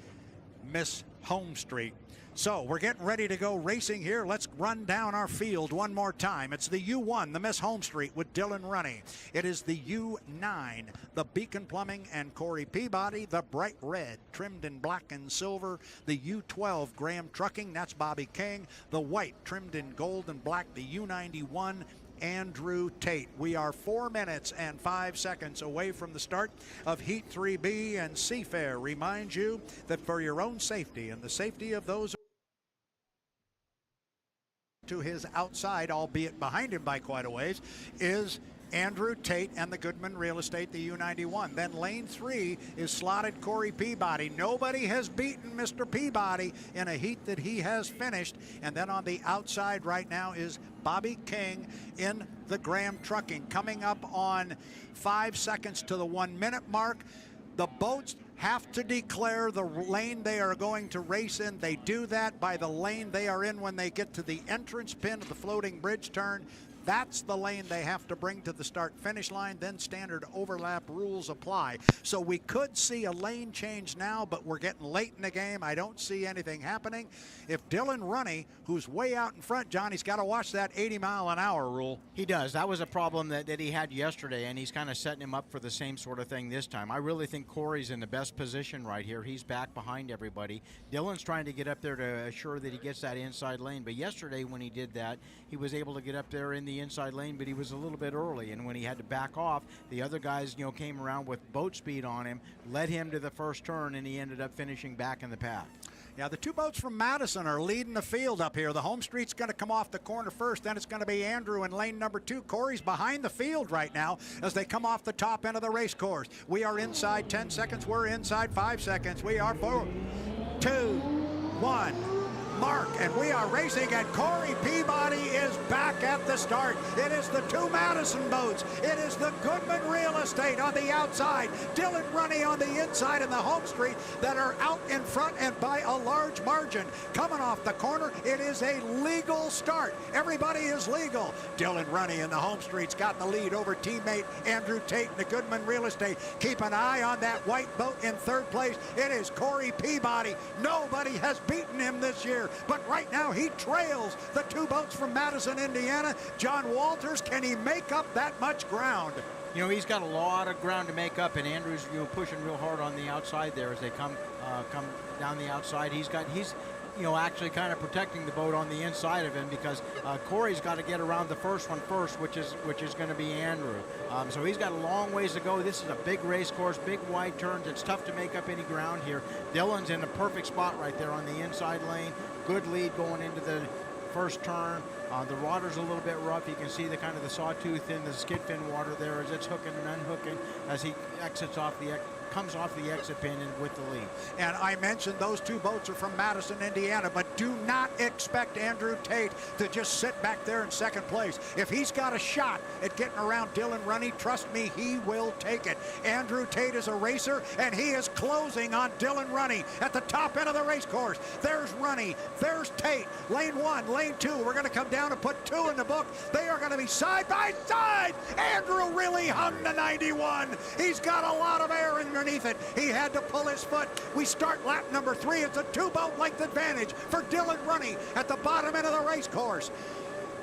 Miss Home Street. So we're getting ready to go racing here. Let's run down our field one more time. It's the U1, the Miss Home Street with Dylan Runny. It is the U9, the Beacon Plumbing and Corey Peabody, the bright red trimmed in black and silver, the U12 Graham Trucking, that's Bobby King, the white trimmed in gold and black, the U91 Andrew Tate. We are 4 minutes and 5 seconds away from the start of Heat 3B, and Seafair reminds you that for your own safety and the safety of those to his outside, albeit behind him by quite a ways, is Andrew Tate and the Goodman Real Estate, the U91. Then lane 3 is slotted Corey Peabody. Nobody has beaten Mr. Peabody in a heat that he has finished. And then on the outside right now is Bobby King in the Graham Trucking, coming up on 5 seconds to the 1 minute mark. The boats have to declare the lane they are going to race in. They do that by the lane they are in when they get to the entrance pin of the floating bridge turn. That's the lane they have to bring to the start-finish line. Then standard overlap rules apply. So we could see a lane change now, but we're getting late in the game. I don't see anything happening. If Dylan Runny, who's way out in front, John, he's got to watch that 80-mile-an-hour rule. He does. That was a problem that he had yesterday, and he's kind of setting him up for the same sort of thing this time. I really think Corey's in the best position right here. He's back behind everybody. Dylan's trying to get up there to assure that he gets that inside lane, but yesterday when he did that, he was able to get up there in the inside lane, but he was a little bit early, and when he had to back off, the other guys, came around with boat speed on him, led him to the first turn, and he ended up finishing back in the pack. Yeah, the two boats from Madison are leading the field up here. The Home Street's going to come off the corner first. Then it's going to be Andrew in lane number 2. Corey's behind the field right now as they come off the top end of the race course. We are inside 10 seconds. We're inside 5 seconds. We are 4, 2, 1. Mark, and we are racing, and Corey Peabody is back at the start. It is the two Madison boats. It is the Goodman Real Estate on the outside, Dylan Runny on the inside, and the Home Street that are out in front and by a large margin. Coming off the corner, it is a legal start. Everybody is legal. Dylan Runny in the Home Street's got the lead over teammate Andrew Tate in the Goodman Real Estate. Keep an eye on that white boat in third place. It is Corey Peabody. Nobody has beaten him this year. But right now he trails the two boats from Madison, Indiana. John Walters, can he make up that much ground? He's got a lot of ground to make up, and Andrew's pushing real hard on the outside there as they come down the outside. He's actually kind of protecting the boat on the inside of him because Corey's got to get around the first one first, which is going to be Andrew. So he's got a long ways to go. This is a big race course, big wide turns. It's tough to make up any ground here. Dylan's in a perfect spot right there on the inside lane. Good lead going into the first turn. The water's a little bit rough. You can see the kind of the sawtooth in the skid fin water there as it's hooking and unhooking as he comes off the exit pin and with the lead. And I mentioned those two boats are from Madison, Indiana, but do not expect Andrew Tate to just sit back there in second place. If he's got a shot at getting around Dylan Runny, trust me, he will take it. Andrew Tate is a racer, and he is closing on Dylan Runny at the top end of the race course. There's Runny, there's Tate, lane 1, lane 2. We're going to come down and put 2 in the book. They are going to be side by side. Andrew really hung the 91. He's got a lot of air underneath it. He had to pull his foot. We start lap number 3. It's a 2-boat length advantage for Dylan Runny at the bottom end of the race course.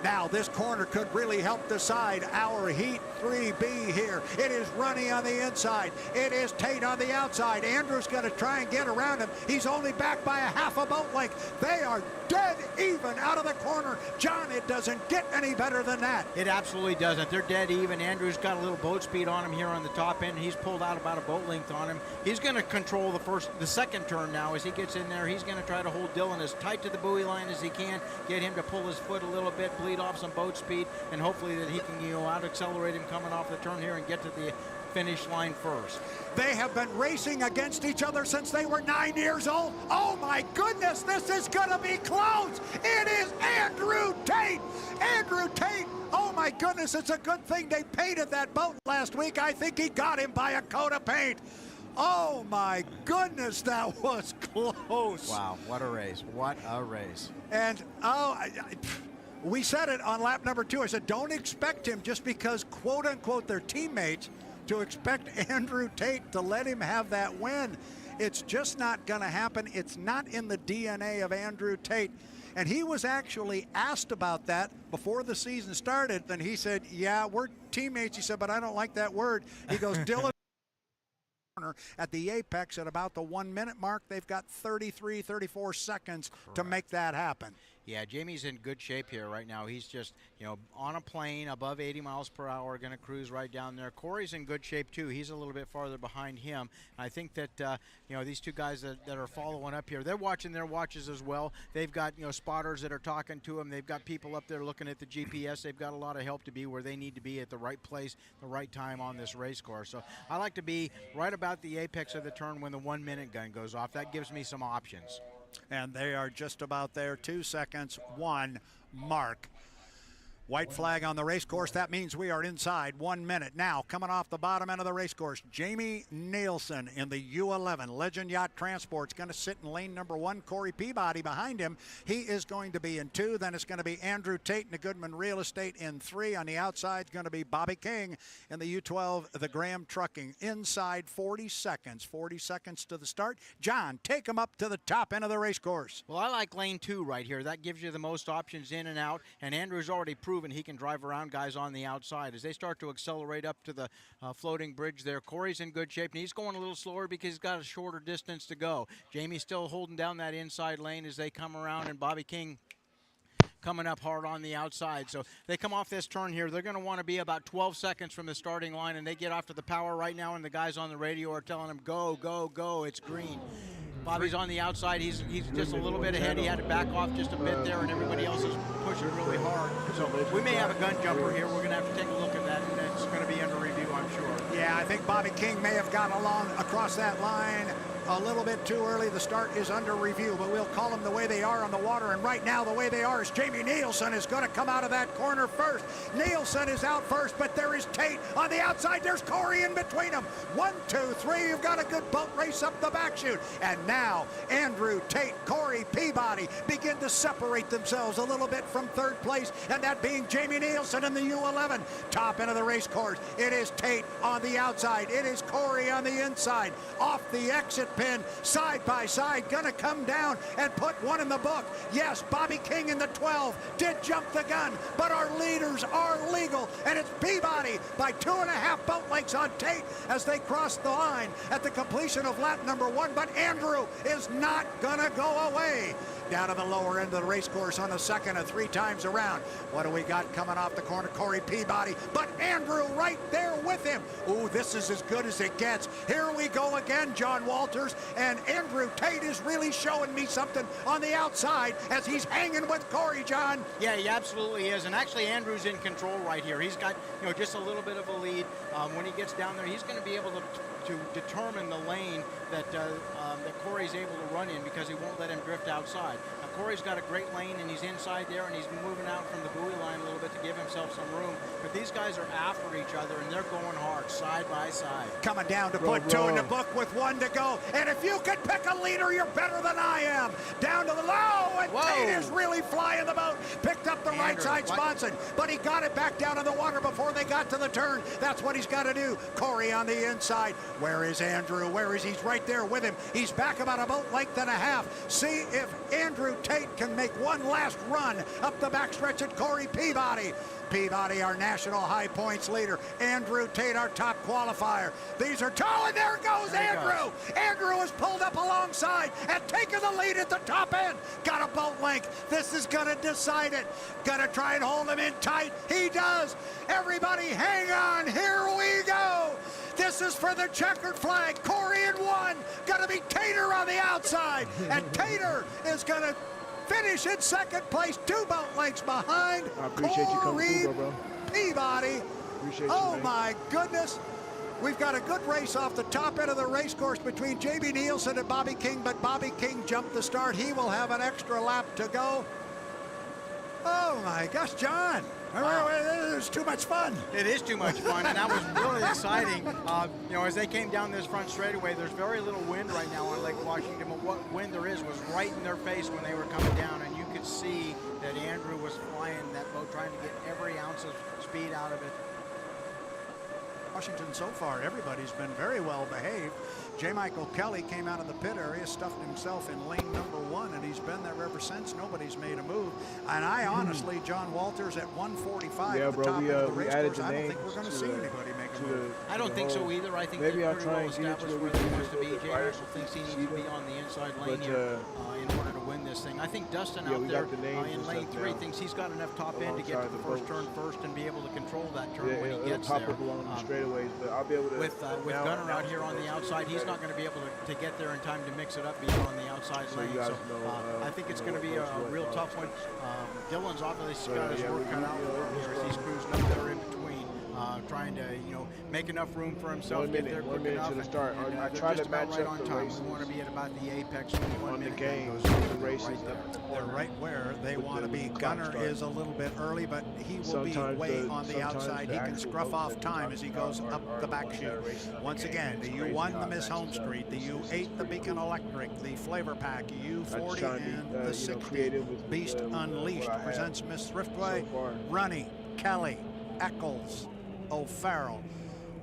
Now this corner could really help decide our Heat 3B here. It is Runny on the inside. It is Tate on the outside. Andrew's going to try and get around him. He's only back by a half a boat length. They are dead even out of the corner. John, it doesn't get any better than that. It absolutely doesn't. They're dead even. Andrew's got a little boat speed on him here on the top end. He's pulled out about a boat length on him. He's going to control the second turn now as he gets in there. He's going to try to hold Dylan as tight to the buoy line as he can, get him to pull his foot a little bit, bleed off some boat speed, and hopefully that he can out accelerate him coming off the turn here and get to the finish line first. They have been racing against each other since they were 9 years old. Oh my goodness, this is gonna be close. It is Andrew Tate. Andrew Tate. Oh my goodness, it's a good thing they painted that boat last week. I think he got him by a coat of paint. Oh my goodness, that was close. Wow, what a race. What a race. And we said it on lap number 2. I said, don't expect him just because, quote unquote, they're teammates, to expect Andrew Tate to let him have that win. It's just not going to happen. It's not in the DNA of Andrew Tate. And he was actually asked about that before the season started. Then he said, yeah, we're teammates. He said, but I don't like that word. He goes, Dylan, at the apex at about the 1 minute mark. They've got 34 seconds to make that happen. Yeah, Jamie's in good shape here right now. He's just, on a plane above 80 miles per hour, going to cruise right down there. Corey's in good shape, too. He's a little bit farther behind him. I think that, these two guys that are following up here, they're watching their watches as well. They've got, spotters that are talking to them. They've got people up there looking at the GPS. They've got a lot of help to be where they need to be at the right place, the right time on this race course. So I like to be right about the apex of the turn when the 1 minute gun goes off. That gives me some options. And they are just about there. 2 seconds, 1 mark. White flag on the race course. That means we are inside 1 minute. Now, coming off the bottom end of the race course, Jamie Nielsen in the U11. Legend Yacht Transport's going to sit in lane number 1. Corey Peabody behind him. He is going to be in 2. Then it's going to be Andrew Tate and the Goodman Real Estate in 3. On the outside, going to be Bobby King in the U12, the Graham Trucking. Inside 40 seconds. 40 seconds to the start. John, take him up to the top end of the race course. Well, I like lane 2 right here. That gives you the most options in and out. And Andrew's already proven he can drive around guys on the outside. As they start to accelerate up to the floating bridge there, Corey's in good shape, and he's going a little slower because he's got a shorter distance to go. Jamie's still holding down that inside lane as they come around, and Bobby King coming up hard on the outside. So they come off this turn here. They're going to want to be about 12 seconds from the starting line, and they get off to the power right now, and the guys on the radio are telling them, go, go, go, it's green. Bobby's on the outside. He's just a little bit ahead. He had to back off just a bit there, and everybody else is pushing really hard. So we may have a gun jumper here. We're going to have to take a look at that, and it's going to be under review, I'm sure. Yeah, I think Bobby King may have gotten along across that line a little bit too early. The start is under review, but we'll call them the way they are on the water. And right now, the way they are is Jamie Nielsen is going to come out of that corner first. Nielsen is out first, but there is Tate on the outside. There's Corey in between them. 1, 2, 3. You've got a good boat race up the back chute. And now Andrew Tate, Corey Peabody begin to separate themselves a little bit from third place, and that being Jamie Nielsen in the U11. Top end of the race course. It is Tate on the outside. It is Corey on the inside. Off the exit pin, side by side, gonna come down and put one in the book. Yes, Bobby King in the 12 did jump the gun, but our leaders are legal, and it's Peabody by 2.5 boat lengths on Tate as they cross the line at the completion of lap number 1, but Andrew is not gonna go away. Down to the lower end of the race course on the second of 3 times around. What do we got coming off the corner? Corey Peabody, but Andrew right there with him. Ooh, this is as good as it gets. Here we go again, John Walters, and Andrew Tate is really showing me something on the outside as he's hanging with Corey, John. Yeah, he absolutely is, and actually Andrew's in control right here. He's got, just a little bit of a lead. When he gets down there, he's going to be able to determine the lane that Corey's able to run in because he won't let him drift outside. Now, Corey's got a great lane, and he's inside there, and he's moving out from the buoy line a little bit to give himself some room. But these guys are after each other, and they're going hard, side by side. Coming down to put 2 in the book with 1 to go. And if you could pick a leader, you're better than I am. Down to the low, and Tate is really flying the boat. Picked up the right side sponson, but he got it back down in the water before they got to the turn. That's what he's got to do. Corey on the inside. Where is Andrew? Where is he? He's right there with him. He's back about a boat length and a half. See if Andrew Tate can make one last run up the backstretch at Corey Peabody. Peabody, our national high points leader. Andrew Tate, our top qualifier. These are tall, and there goes Andrew. Andrew is pulled up alongside and taking the lead at the top end. Got a boat length. This is going to decide it. Going to try and hold him in tight. He does. Everybody hang on. Here we go. This is for the checkered flag. Corey in 1. Going to be Tater on the outside. And Tater is going to finish in second place, 2 boat lengths behind. I appreciate you coming through, bro. Peabody. Appreciate you, oh, man. my goodness. We've got a good race off the top end of the race course between Jamie Nielsen and Bobby King, but Bobby King jumped the start. He will have an extra lap to go. Oh, my gosh, John. It's too much fun. It is too much fun, and that was really exciting. You know, as they came down this front straightaway, there's very little wind right now on Lake Washington, but what wind there is was right in their face when they were coming down, and you could see that Andrew was flying that boat, trying to get every ounce of speed out of it. Washington so far, everybody's been very well behaved. J. Michael Kelly came out of the pit area, stuffed himself in lane number 1, and he's been there ever since. Nobody's made a move. And I honestly, John Walters at 145 Yeah, at the bro, top we, end of the we race added course. the I don't names think we're going to to see the- anybody make a to move. I don't think so either. I think Maybe they're I'll pretty try well and get into established it where with he you wants to a be. little Jay bit prior Michael thinks he needs to be on the inside lane But, here in order to win this thing. I think Dustin yeah, out we there got the names in and lane stuff 3 now, thinks he's got enough top end to get to alongside the the first boats. turn first and be able to control that turn Yeah, when he it'll gets pop there. up along the straightaways, but I'll be able to. With now Gunner out announce here on it the a outside, little he's better. not going to be able to get there in time to mix it up being on the outside So lane. you guys So know, I think it's you know going to be what a goes real what, tough one. Dylan's obviously So, got his yeah, work we- cut out you know, for him here as he's cruising up there in between, trying to make enough room for himself, 1 get minute, there 1 quick minute enough. to the start. And, I they're try to just about match right up on the time. races We want to be at about the apex when 1 on the minute games, goes the races. right there. They're right where they With want to the be. clock Gunner start. is a little bit early, but he will Sometimes be way the- on the sometimes outside. the He can actual scruff boats off that time we as he talk goes about up are the the back ones that chute. are racing on Once the again, games. the It's crazy U1, how the it Miss matches Home up. Street, the U8, the Beacon Electric, the Flavor Pack, U40, trying to be, and the 60 creative with Beast what I Unleashed have presents Miss Thriftway, so far. Runny, Kelly, Eccles, O'Farrell.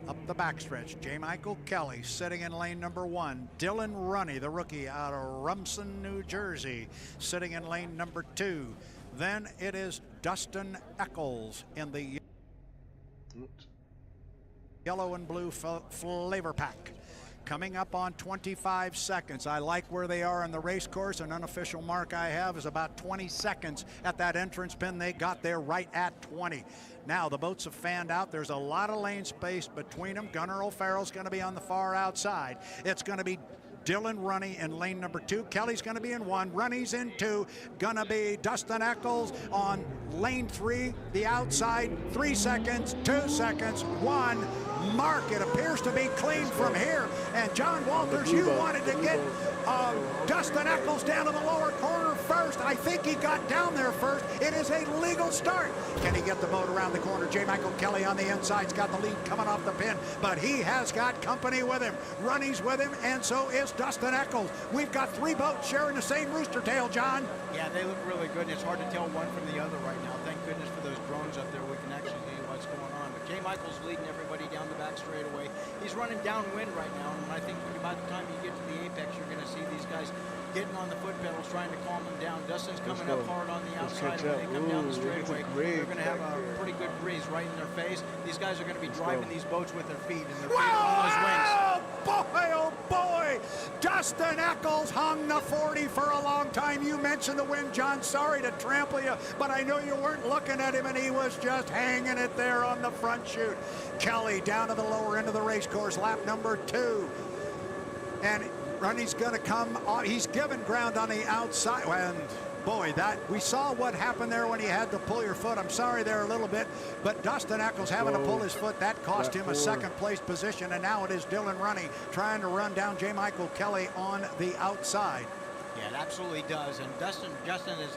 Up the backstretch, J. Michael Kelly sitting in lane number 1. Dylan Runny, the rookie out of Rumson, New Jersey, sitting in lane number 2. Then it is Dustin Eccles in the yellow and blue Flavor Pack. Coming up on 25 seconds. I like where they are in the race course. An unofficial mark I have is about 20 seconds at that entrance pin. They got there right at 20. Now the boats have fanned out. There's a lot of lane space between them. Gunnar O'Farrell's going to be on the far outside. It's going to be Dylan Runny in lane number 2. Kelly's going to be in 1. Runny's in 2. Gonna be Dustin Eccles on lane 3. The outside. 3 seconds. 2 seconds. 1. Mark. It appears to be clean from here. And John Walters, you wanted to get Dustin Eccles down to the lower corner first. I think he got down there first. It is a legal start. Can he get the boat around the corner? J. Michael Kelly on the inside's got the lead coming off the pin, but he has got company with him. Runny's with him, and so is Dustin Eccles. We've got 3 boats sharing the same rooster tail, John. Yeah, they look really good, and it's hard to tell one from the other right now. Thank goodness for those drones up there. We can actually see what's going on. But J. Michael's leading everybody down the back straightaway. He's running downwind right now, and I think by the time you get to the apex, you're going to see these guys getting on the foot pedals, trying to calm them down. Dustin's coming up hard on the Let's outside, catch and when up. they come down the Ooh, straightaway, it's a breeze they're going to have back a there. pretty good breeze right in their face. These guys are going to be driving go. these boats with their feet, and their feet are on those wings. Oh boy! Dustin Eccles hung the 40 for a long time. You mentioned the wind, John. Sorry to trample you, but I know you weren't looking at him, and he was just hanging it there on the front chute. Kelly down to the lower end of the race course, lap number 2. And Runny's going to come on. He's given ground on the outside. And boy, that we saw what happened there when he had to pull your foot. I'm sorry there a little bit, but Dustin Eccles having to pull his foot, that cost him a second place position, and now it is Dylan Runny trying to run down J. Michael Kelly on the outside. Yeah, it absolutely does. And Justin is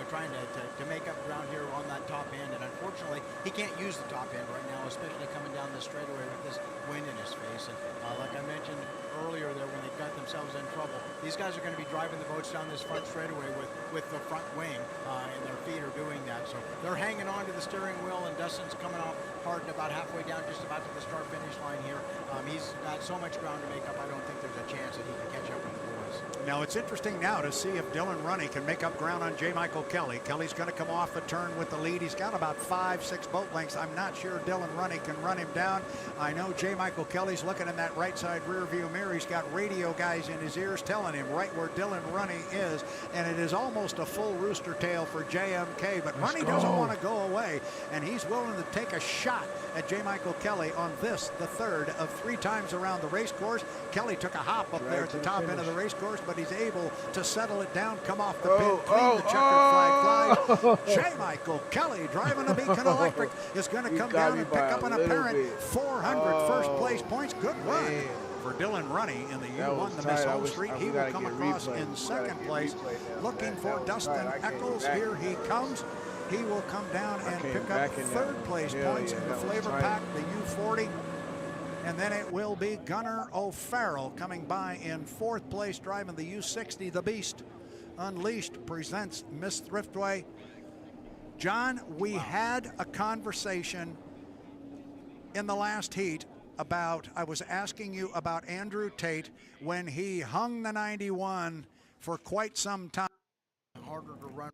trying to make up ground here on that top end, and unfortunately he can't use the top end right now, especially coming down the straightaway with this wind in his face. And like I mentioned earlier there, when they got themselves in trouble, these guys are going to be driving the boats down this front straightaway with the front wing, and their feet are doing that. So they're hanging on to the steering wheel, and Dustin's coming off hard and about halfway down, just about to the start-finish line here. He's got so much ground to make up, I don't think there's a chance that he can catch up with the boys. Now it's interesting now to see if Dylan Runny can make up ground on J. Michael Kelly. Kelly's going to come off the turn with the lead. He's got about 5-6 boat lengths. I'm not sure Dylan Runny can run him down. I know J. Michael Kelly's looking in that right side rear view mirror. He's got radio guys in his ears telling him right where Dylan Runny is, and it is almost a full rooster tail for JMK, but Runny doesn't want to go away, and he's willing to take a shot at J. Michael Kelly on this, the third of 3 times around the race course. Kelly took a hop up there at the top end of the race course, but he's able to settle it down, come off the pin, clean the checkered flag fly. J. Michael Kelly driving the Beacon Electric is going to come down and pick up an apparent 400 first place points. Good run for Dylan Runny in the U1, the Miss Home Street. He will come across in second place, looking for Dustin Eccles. Here he comes. he will come down and came pick up back in that third one. place Hell points yeah, in the that was flavor tight. pack, the U40. And then it will be Gunnar O'Farrell coming by in fourth place, driving the U60. The Beast Unleashed presents Miss Thriftway. John, we had a conversation in the last heat about, I was asking you about Andrew Tate when he hung the 91 for quite some time. Harder to run.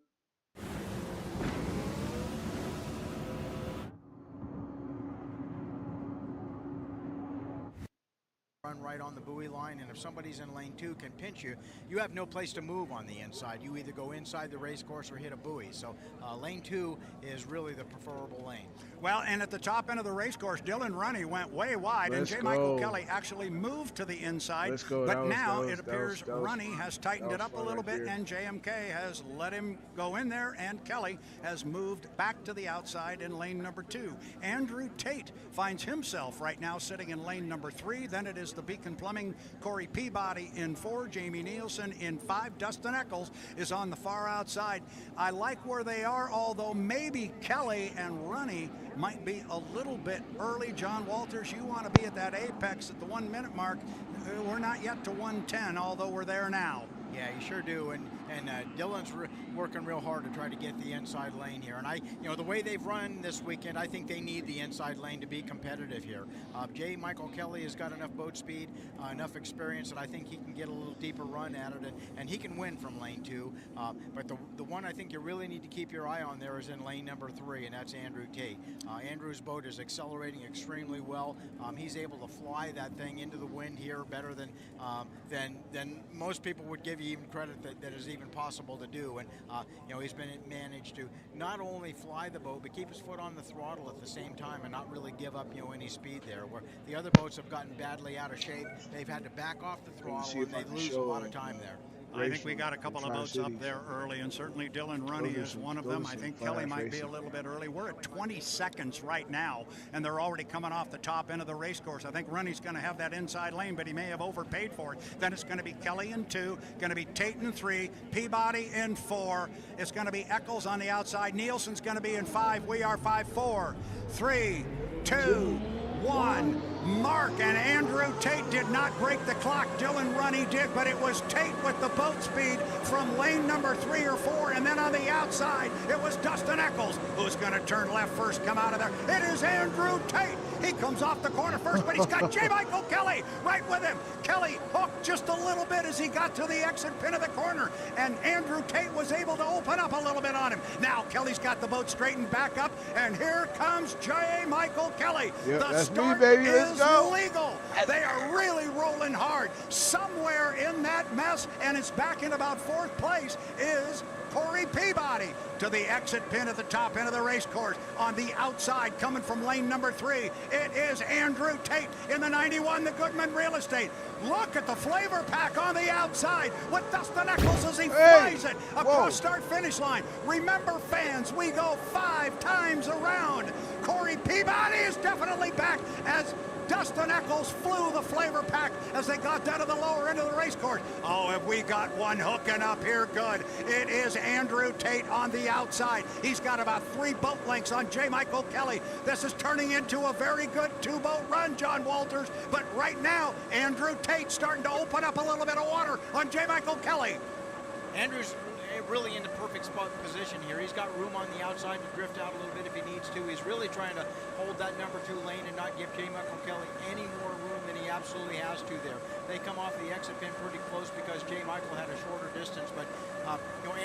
Run right on the buoy line, and if somebody's in lane 2 can pinch you, you have no place to move on the inside. You either go inside the race course or hit a buoy. So lane 2 is really the preferable lane. Well, and at the top end of the race course, Dylan Runny went way wide, Let's and J. go. Michael Kelly actually moved to the inside. Let's go. But That was- now that was- it appears that was- Runny has tightened that it was up a fun little right bit, there. and JMK has let him go in there, and Kelly has moved back to the outside in lane number 2. Andrew Tate finds himself right now sitting in lane number 3. Then it is the Beacon Plumbing, Corey Peabody in 4, Jamie Nielsen in 5. Dustin Eccles is on the far outside. I like where they are, although maybe Kelly and Runny might be a little bit early. John Walters, you want to be at that apex at the 1 minute mark. We're not yet to 1:10, although we're there now. Yeah, you sure do, and Dylan's working real hard to try to get the inside lane here. And the way they've run this weekend, I think they need the inside lane to be competitive here. J. Michael Kelly has got enough boat speed, enough experience that I think he can get a little deeper run at it, and he can win from lane 2. But the one I think you really need to keep your eye on there is in lane number 3, and that's Andrew Tate. Andrew's boat is accelerating extremely well. He's able to fly that thing into the wind here better than most people would give you even credit that is even possible to do. And he's been managed to not only fly the boat but keep his foot on the throttle at the same time and not really give up any speed there. Where the other boats have gotten badly out of shape, they've had to back off the throttle and they lose a lot of time there. I think we got a couple of boats up there early, and certainly Dylan Runny is one of them. I think Kelly might be a little bit early. We're at 20 seconds right now, and they're already coming off the top end of the race course. I think Runny's going to have that inside lane, but he may have overpaid for it. Then it's going to be Kelly in 2, going to be Tate in 3, Peabody in 4. It's going to be Eccles on the outside. Nielsen's going to be in 5. We are 5, 4, 3, 2, 1. Mark and Andrew Tate did not break the clock. Dylan Runny did, but it was Tate with the boat speed from lane number 3 or 4, and then on the outside, it was Dustin Eccles who's going to turn left first, come out of there. It is Andrew Tate. He comes off the corner first, but he's got J. Michael Kelly right with him. Kelly hooked just a little bit as he got to the exit pin of the corner, and Andrew Tate was able to open up a little bit on him. Now Kelly's got the boat straightened back up, and here comes J. Michael Kelly. Yep, the that's start me, baby. Let's is go. legal. They are really rolling hard. Somewhere in that mess, and it's back in about 4th place, is Corey Peabody to the exit pin at the top end of the race course. On the outside, coming from lane number 3, it is Andrew Tate in the 91, the Goodman Real Estate. Look at the flavor pack on the outside with Dustin Eccles as he flies it across start-finish line. Remember, fans, we go 5 times around. Corey Peabody is definitely back as Dustin Eccles flew the flavor pack as they got down to the lower end of the race course. Oh, have we got one hooking up here? Good. It is Andrew Tate on the outside. He's got about 3 boat lengths on J. Michael Kelly. This is turning into a very good 2-boat run, John Walters. But right now, Andrew Tate starting to open up a little bit of water on J. Michael Kelly. Andrew's really in the perfect spot position here. He's got room on the outside to drift out a little bit if he needs to. He's really trying to hold that number 2 lane and not give J. Michael Kelly any more room than he absolutely has to there. They come off the exit pin pretty close because J. Michael had a shorter distance, but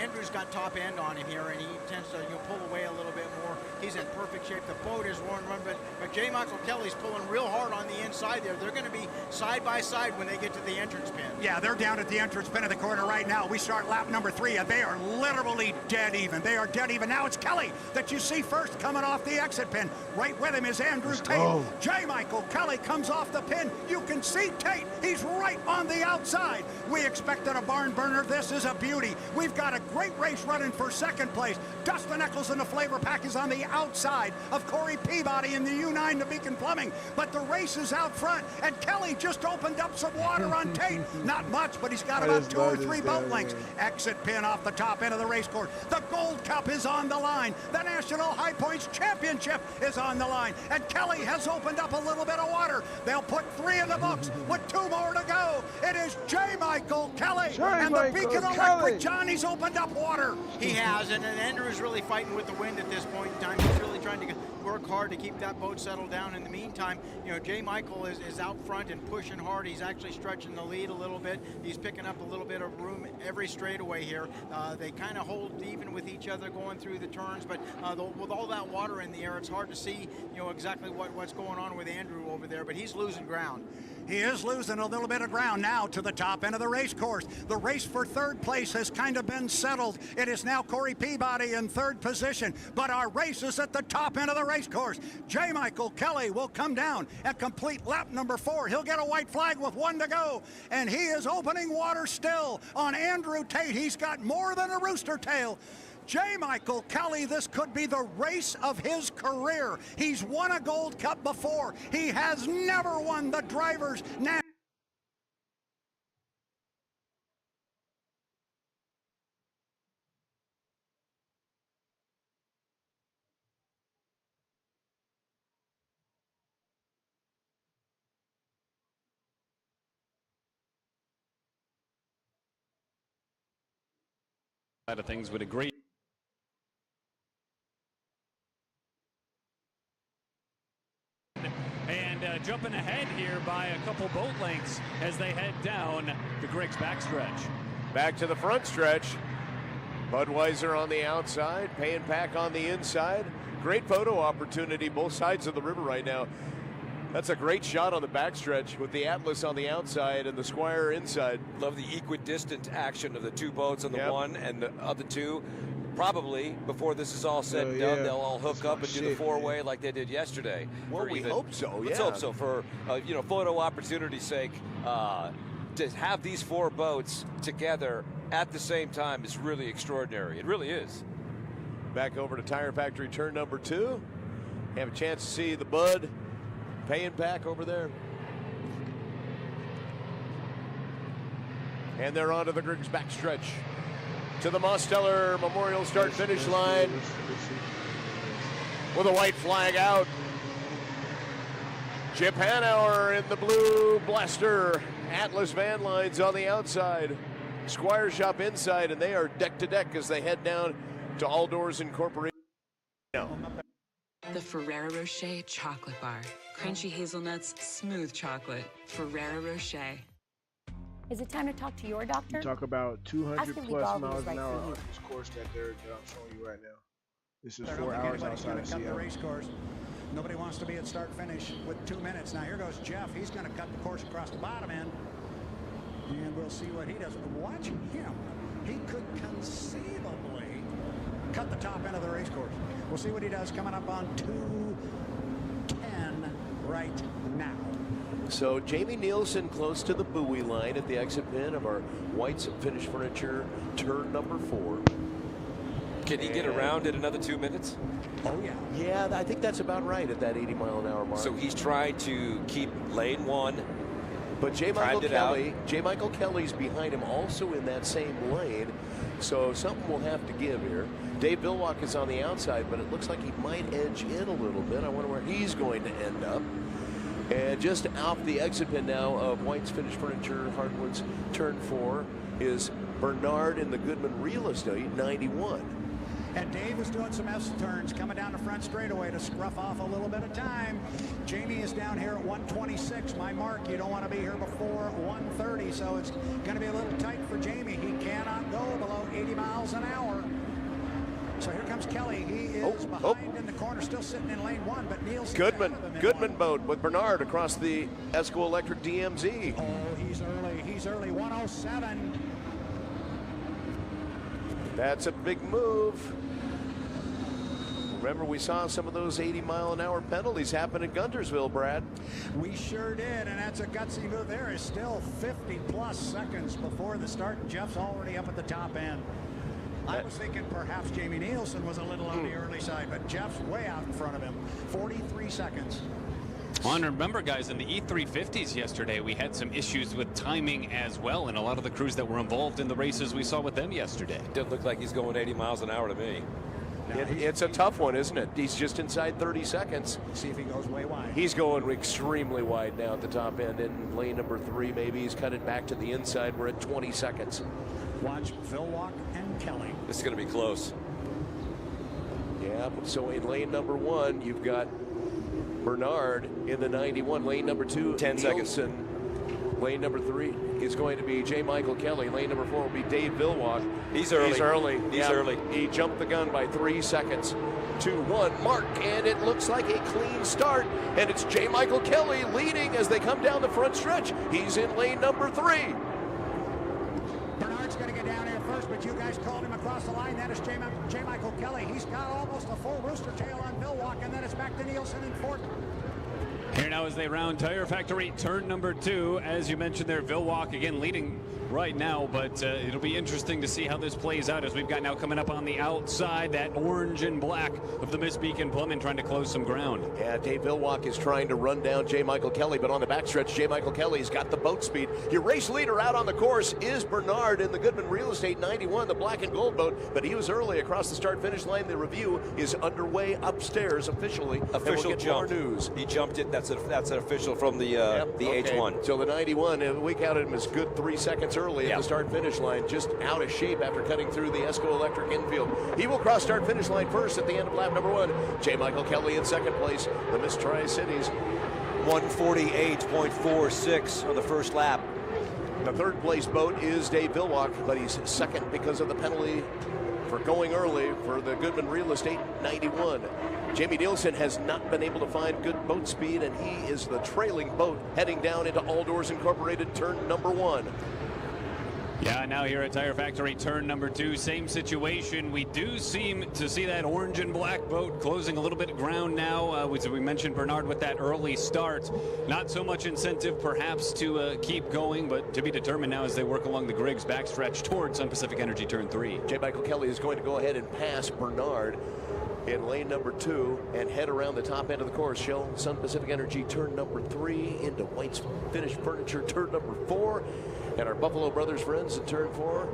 Andrew's got top end on him here, and he tends to pull away a little bit more. He's in perfect shape. The boat is run, but J. Michael Kelly's pulling real hard on the inside there. They're going to be side by side when they get to the entrance pin. Yeah, they're down at the entrance pin of the corner right now. We start lap number 3, and they are literally dead even. They are dead even. Now it's Kelly that you see first coming off the exit pin. Right with him is Andrew Tate. J. Michael Kelly comes off the pin. You You can see Tate. He's right on the outside. We expected a barn burner. This is a beauty. We've got a great race running for second place. Dustin Eccles in the Flavor Pack is on the outside of Corey Peabody in the U9 to Beacon Plumbing. But the race is out front, and Kelly just opened up some water on Tate. Not much, but he's got about 2 or 3 boat lengths. Exit pin off the top end of the race course. The Gold Cup is on the line. The National High Points Championship is on the line. And Kelly has opened up a little bit of water. They'll put 3 in the books with 2 more to go. It is J. Michael Kelly. And the Beacon Electric Johnny's opened up water. He has, and Andrew's really fighting with the wind at this point in time. He's really trying to work hard to keep that boat settled down. In the meantime, you know, J. Michael is out front and pushing hard. He's actually stretching the lead a little bit. He's picking up a little bit of room every straightaway here. They kind of hold even with each other going through the turns, but with all that water in the air, it's hard to see, you know, exactly what's going on with Andrew over there, but he's losing ground. He is losing a little bit of ground now to the top end of the race course. The race for third place has kind of been settled. It is now Corey Peabody in third position, but our race is at the top end of the race course. J. Michael Kelly will come down and complete lap number 4. He'll get a white flag with 1 to go, and he is opening water still on Andrew Tate. He's got more than a rooster tail. J. Michael Kelly, this could be the race of his career. He's won a Gold Cup before. He has never won the Drivers' National. Side of things with a great and jumping ahead here by a couple boat lengths as they head down the Griggs backstretch. Back to the front stretch. Budweiser on the outside, Pay and Pack on the inside. Great photo opportunity both sides of the river right now. That's a great shot on the backstretch with the Atlas on the outside and the Squire inside. Love the equidistant action of the 2 boats on the one and the other 2. Probably before this is all said and done, they'll all hook up and do the 4-way like they did yesterday. Well, we hope so. Let's hope so. For you know, photo opportunity's sake, to have these 4 boats together at the same time is really extraordinary. It really is. Back over to Tire Factory turn number 2. Have a chance to see the Bud Pay and Pack over there. And they're onto the Griggs backstretch to the Mosteller Memorial start-finish line with a white flag out. Chip Hanauer in the blue Blaster. Atlas Van Lines on the outside. Squire Shop inside, and they are deck to deck as they head down to All Doors Incorporated. The Ferrero Rocher chocolate bar. Crunchy hazelnuts, smooth chocolate. Ferrero Rocher. Is it time to talk to your doctor? You talk about 200 plus miles an hour on this course that I'm showing you right now. This is 4 hours outside of Seattle. The race course. Nobody wants to be at start finish with 2 minutes. Now here goes Jeff. He's going to cut the course across the bottom end. And we'll see what he does. Watching him, he could conceivably cut the top end of the race course. We'll see what he does coming up on 2:10 right now. So Jamie Nielsen close to the buoy line at the exit pin of our White's Finished Furniture turn number 4. Can he get around at another 2 minutes? Oh yeah. Yeah, I think that's about right at that 80-mile-an-hour mark. So he's trying to keep lane 1. But J. Michael Kelly's behind him also in that same lane. So something will have to give here. Dave Bilwalk is on the outside, but it looks like he might edge in a little bit. I wonder where he's going to end up. And just off the exit pin now of White's Finished Furniture Hardwoods turn 4 is Bernard in the Goodman Real Estate 91. And Dave is doing some S-turns coming down the front straightaway to scruff off a little bit of time. Jamie is down here at 126, my mark. You don't want to be here before 130, so it's going to be a little tight for Jamie. He cannot go below 80 miles an hour. So here comes Kelly. He is behind in the corner, still sitting in lane 1, but Nielsen. Goodman boat with Bernard across the Esco Electric DMZ. Oh, he's early. He's early. 107. That's a big move. Remember, we saw some of those 80-mile-an-hour penalties happen in Guntersville, Brad. We sure did, and that's a gutsy move. There is still 50-plus seconds before the start, and Jeff's already up at the top end. I was thinking perhaps Jamie Nielsen was a little on the early side, but Jeff's way out in front of him. 43 seconds. Well, and remember, guys, in the E350s yesterday, we had some issues with timing as well, and a lot of the crews that were involved in the races we saw with them yesterday. Didn't look like he's going 80 miles an hour to me. It's a tough one, isn't it? He's just inside 30 seconds. See if he goes way wide. He's going extremely wide now at the top end in lane number 3. Maybe he's cut it back to the inside. We're at 20 seconds. Watch Vilwalk and Kelly. This is going to be close. Yeah, so in lane number 1, you've got Bernard in the 91. Lane number 2, 10 seconds. Nielsen. Lane number 3 is going to be J. Michael Kelly. Lane number 4 will be Dave Vilwalk. He's early. He's early. He jumped the gun by 3 seconds. 2-1 mark, and it looks like a clean start. And it's J. Michael Kelly leading as they come down the front stretch. He's in lane number 3. Bernard's going to get down here first, but you guys called him across the line. That is J. Michael Kelly. He's got almost a full rooster tail on Vilwalk, and then it's back to Nielsen in fourth. Here now as they round Tire Factory turn number 2. As you mentioned there, Vilwalk again leading right now, but it'll be interesting to see how this plays out as we've got now coming up on the outside, that orange and black of the Miss Beacon Plumman trying to close some ground. Yeah, Dave Vilwalk is trying to run down J. Michael Kelly, but on the backstretch, J. Michael Kelly's got the boat speed. Your race leader out on the course is Bernard in the Goodman Real Estate 91, the black and gold boat, but he was early across the start-finish line. The review is underway upstairs officially. Official we'll jump. More news. He jumped it. That's an official from the H1. So the 91, we counted him as good 3 seconds early at the start-finish line, just out of shape after cutting through the Esco Electric infield. He will cross start-finish line first at the end of lap number 1. J. Michael Kelly in second place. The Miss Tri-Cities. 148.46 on the first lap. The third place boat is Dave Vilwalk, but he's second because of the penalty for going early for the Goodman Real Estate 91. Jamie Nielsen has not been able to find good boat speed, and he is the trailing boat heading down into All Doors Incorporated turn number 1. Yeah, now here at Tire Factory turn number 2, same situation. We do seem to see that orange and black boat closing a little bit of ground now. As we mentioned, Bernard with that early start. Not so much incentive perhaps to keep going, but to be determined now as they work along the Griggs backstretch towards Sun Pacific Energy turn 3. J. Michael Kelly is going to go ahead and pass Bernard in lane number 2 and head around the top end of the course. Shell Sun Pacific Energy turn number 3 into White's Finished Furniture turn number 4. And our Buffalo Brothers friends in turn 4.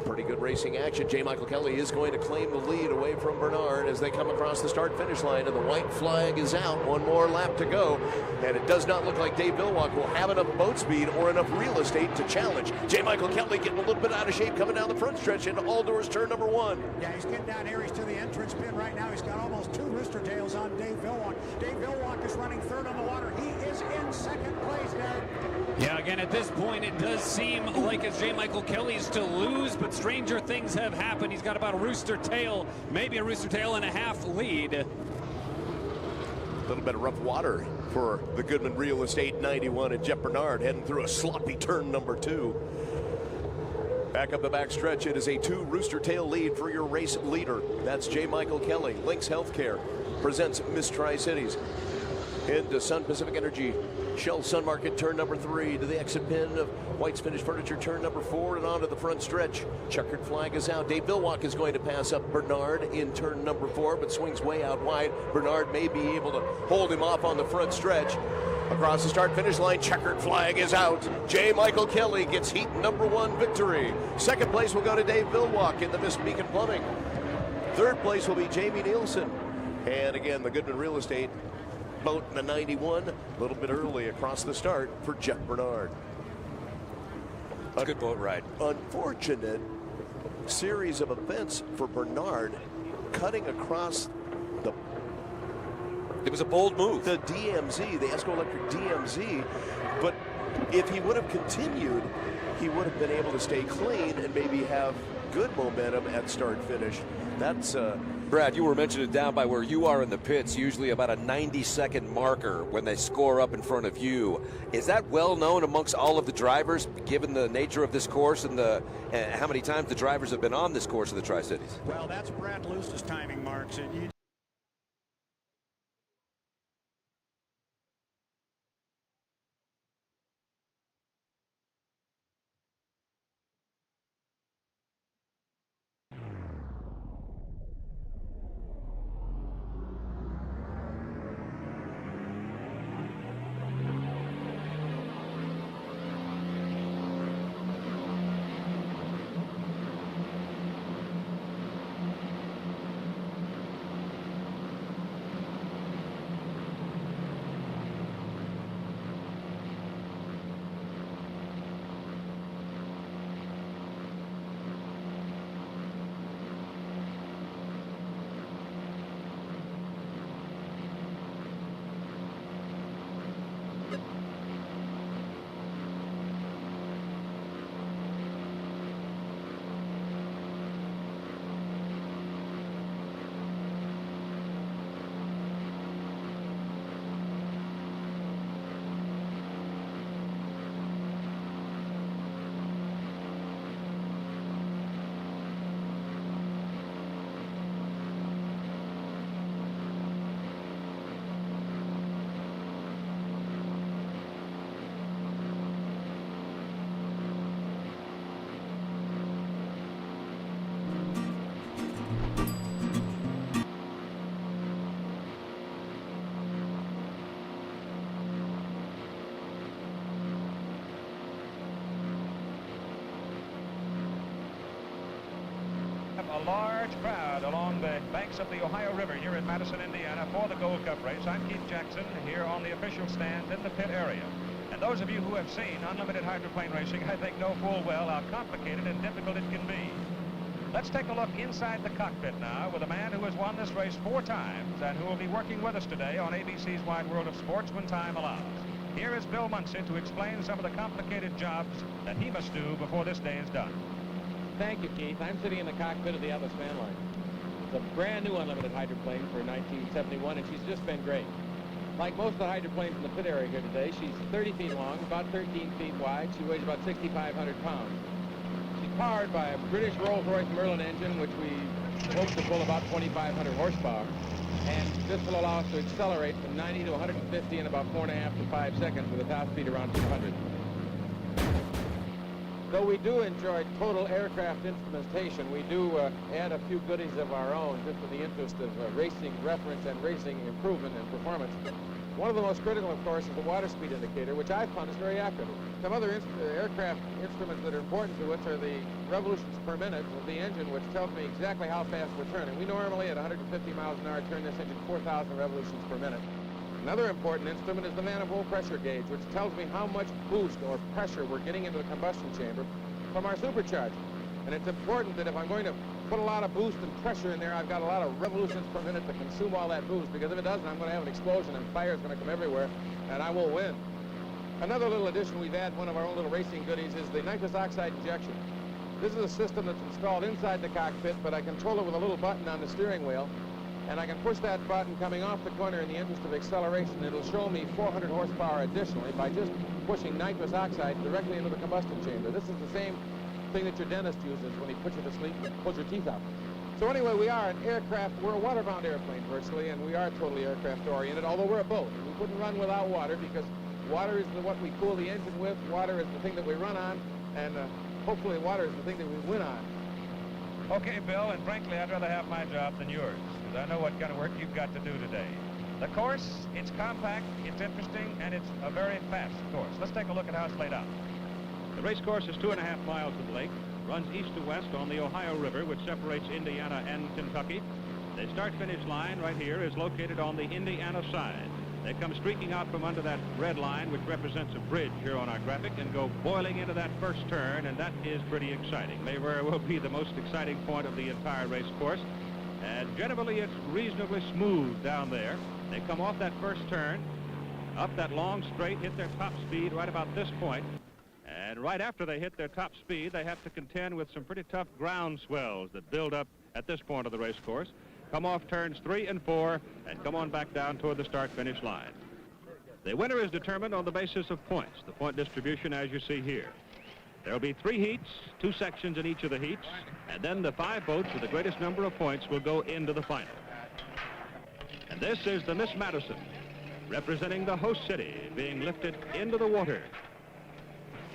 Pretty good racing action. J. Michael Kelly is going to claim the lead away from Bernard as they come across the start-finish line, and the white flag is out. One more lap to go, and it does not look like Dave Vilwalk will have enough boat speed or enough real estate to challenge. J. Michael Kelly getting a little bit out of shape coming down the front stretch into All Doors turn number 1. Yeah, he's getting down here. He's to the entrance pin right now. He's got almost 2 rooster tails on Dave Vilwalk. Dave Vilwalk is running third on the water. He is in second place, Derek. Yeah, again, at this point, it does seem like it's J. Michael Kelly's to lose, but stranger things have happened. He's got about a rooster tail, maybe a rooster tail and a half lead. A little bit of rough water for the Goodman Real Estate 91 and Jeff Bernard heading through a sloppy turn number 2. Back up the back stretch, it is a 2 rooster tail lead for your race leader. That's J. Michael Kelly. Lynx Healthcare presents Miss Tri-Cities. Into Sun Pacific Energy, Shell Sun Market turn number 3 to the exit pin of White's Finished Furniture turn number 4 and onto the front stretch. Checkered flag is out. Dave Vilwalk is going to pass up Bernard in turn number 4, but swings way out wide. Bernard may be able to hold him off on the front stretch. Across the start-finish line, checkered flag is out. J. Michael Kelly gets heat number 1 victory. Second place will go to Dave Vilwalk in the Miss Beacon Plumbing. Third place will be Jamie Nielsen. And again, the Goodman Real Estate boat in the 91, a little bit early across the start for Jeff Bernard. It's a good boat ride. Unfortunate series of events for Bernard, cutting across the... It was a bold move. The DMZ, the Esco Electric DMZ, but if he would have continued, he would have been able to stay clean and maybe have good momentum at start-finish. That's... Brad, you were mentioning down by where you are in the pits, usually about a 90-second marker when they score up in front of you. Is that well known amongst all of the drivers, given the nature of this course and how many times the drivers have been on this course of the Tri-Cities? Well, that's Brad Luce's timing marks. a large crowd along the banks of the Ohio River here in Madison, Indiana for the Gold Cup race. I'm Keith Jackson here on the official stand in the pit area. And those of you who have seen unlimited hydroplane racing, I think know full well how complicated and difficult it can be. Let's take a look inside the cockpit now with a man who has won this race 4 times and who will be working with us today on ABC's Wide World of Sports when time allows. Here is Bill Muncy to explain some of the complicated jobs that he must do before this day is done. Thank you, Keith. I'm sitting in the cockpit of the Atlas Van Line. It's a brand new unlimited hydroplane for 1971, and she's just been great. Like most of the hydroplanes in the pit area here today, she's 30 feet long, about 13 feet wide. She weighs about 6,500 pounds. She's powered by a British Rolls-Royce Merlin engine, which we hope to pull about 2,500 horsepower. And this will allow us to accelerate from 90 to 150 in about 4.5 to 5 seconds with a top speed around 200. Though we do enjoy total aircraft instrumentation, we do add a few goodies of our own just in the interest of racing reference and racing improvement and performance. One of the most critical, of course, is the water speed indicator, which I found is very accurate. Some other aircraft instruments that are important to us are the revolutions per minute of the engine, which tells me exactly how fast we're turning. We normally, at 150 miles an hour, turn this engine 4,000 revolutions per minute. Another important instrument is the manifold pressure gauge, which tells me how much boost or pressure we're getting into the combustion chamber from our supercharger. And it's important that if I'm going to put a lot of boost and pressure in there, I've got a lot of revolutions per minute to consume all that boost, because if it doesn't, I'm going to have an explosion and fire is going to come everywhere, and I won't win. Another little addition we've had, one of our own little racing goodies, is the nitrous oxide injection. This is a system that's installed inside the cockpit, but I control it with a little button on the steering wheel, and I can push that button coming off the corner in the interest of acceleration. It'll show me 400 horsepower additionally by just pushing nitrous oxide directly into the combustion chamber. This is the same thing that your dentist uses when he puts you to sleep and pulls your teeth out. So anyway, we are an aircraft, we're a water-bound airplane virtually, and we are totally aircraft oriented, although we're a boat. We couldn't run without water because water is what we cool the engine with, water is the thing that we run on, and hopefully water is the thing that we win on. Okay, Bill, and frankly, I'd rather have my job than yours, because I know what kind of work you've got to do today. The course, it's compact, it's interesting, and it's a very fast course. Let's take a look at how it's laid out. The race course is 2.5 miles of lake, runs east to west on the Ohio River, which separates Indiana and Kentucky. The start-finish line right here is located on the Indiana side. They come streaking out from under that red line, which represents a bridge here on our graphic, and go boiling into that first turn, and that is pretty exciting. May very well be the most exciting point of the entire race course. And generally, it's reasonably smooth down there. They come off that first turn, up that long straight, hit their top speed right about this point. And right after they hit their top speed, they have to contend with some pretty tough ground swells that build up at this point of the race course. Come off turns 3 and 4 and come on back down toward the start-finish line. The winner is determined on the basis of points, the point distribution as you see here. There will be 3 heats, 2 sections in each of the heats, and then the 5 boats with the greatest number of points will go into the final. And this is the Miss Madison, representing the host city, being lifted into the water.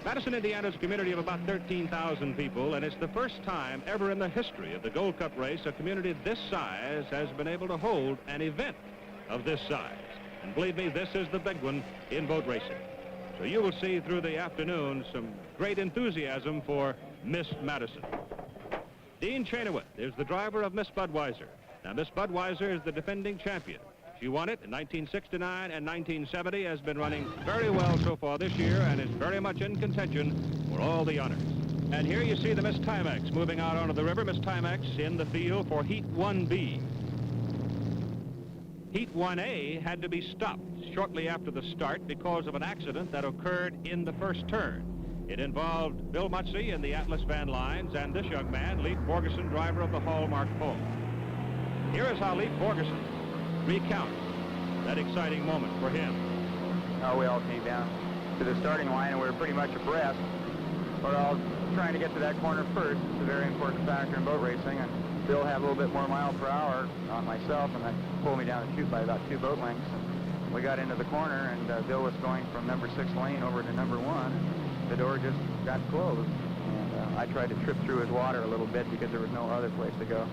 Madison, Indiana is a community of about 13,000 people, and it's the first time ever in the history of the Gold Cup race a community this size has been able to hold an event of this size. And believe me, this is the big one in boat racing. So you will see through the afternoon some great enthusiasm for Miss Madison. Dean Chenoweth is the driver of Miss Budweiser. Now, Miss Budweiser is the defending champion. She won it in 1969 and 1970, has been running very well so far this year, and is very much in contention for all the honors. And here you see the Miss Timex moving out onto the river. Miss Timex in the field for Heat 1B. Heat 1A had to be stopped shortly after the start because of an accident that occurred in the first turn. It involved Bill Muncy in the Atlas Van Lines and this young man, Leif Borgeson, driver of the Hallmark Pole. Here is how Leif Borgeson recounts that exciting moment for him. We all came down to the starting line and we were pretty much abreast. We're all trying to get to that corner first. It's a very important factor in boat racing, and Bill had a little bit more mile per hour on myself, and that pulled me down the chute by about 2 boat lengths. And we got into the corner, and Bill was going from number 6 lane over to number 1. The door just got closed, and I tried to trip through his water a little bit because there was no other place to go.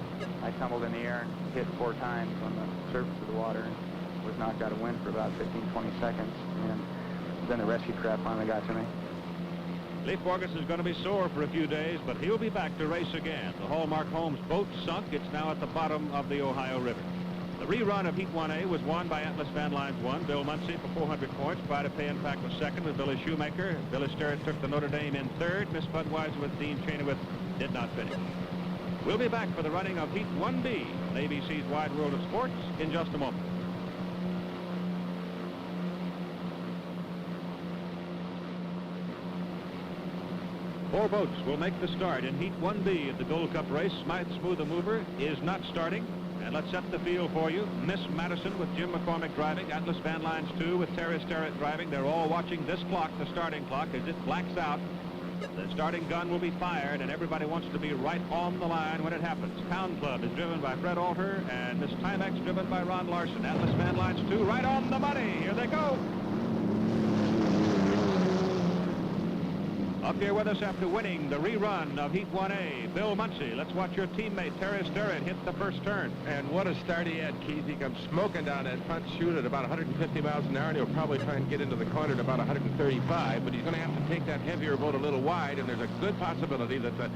I tumbled in the air and hit 4 times on the surface of the water and was knocked out of wind for about 15-20 seconds, and then the rescue craft finally got to me. Lee Forgas is going to be sore for a few days, but he'll be back to race again. The Hallmark Homes boat sunk. It's now at the bottom of the Ohio River. The rerun of Heat 1A was won by Atlas Van Lines 1. Bill Muncy for 400 points. Pride of Pay Impact was second with Billy Shoemaker. Billy Sterrett took the Notre Dame in third. Miss Budweiser with Dean Chenoweth did not finish. We'll be back for the running of Heat 1B on ABC's Wide World of Sports in just a moment. Four boats will make the start in Heat 1B of the Gold Cup race. Smooth the Mover is not starting. And let's set the field for you. Miss Madison with Jim McCormick driving. Atlas Van Lines 2 with Terry Sterrett driving. They're all watching this clock, the starting clock, as it blacks out. The starting gun will be fired, and everybody wants to be right on the line when it happens. Town Club is driven by Fred Alter, and Miss Timex driven by Ron Larson. Atlas Van Lines 2 right on the money. Here they go. Up here with us after winning the rerun of Heat 1A, Bill Muncy. Let's watch your teammate, Terry Sterrett, hit the first turn. And what a start he had, Keith. He comes smoking down that front chute at about 150 miles an hour, and he'll probably try and get into the corner at about 135, but he's going to have to take that heavier boat a little wide, and there's a good possibility that the,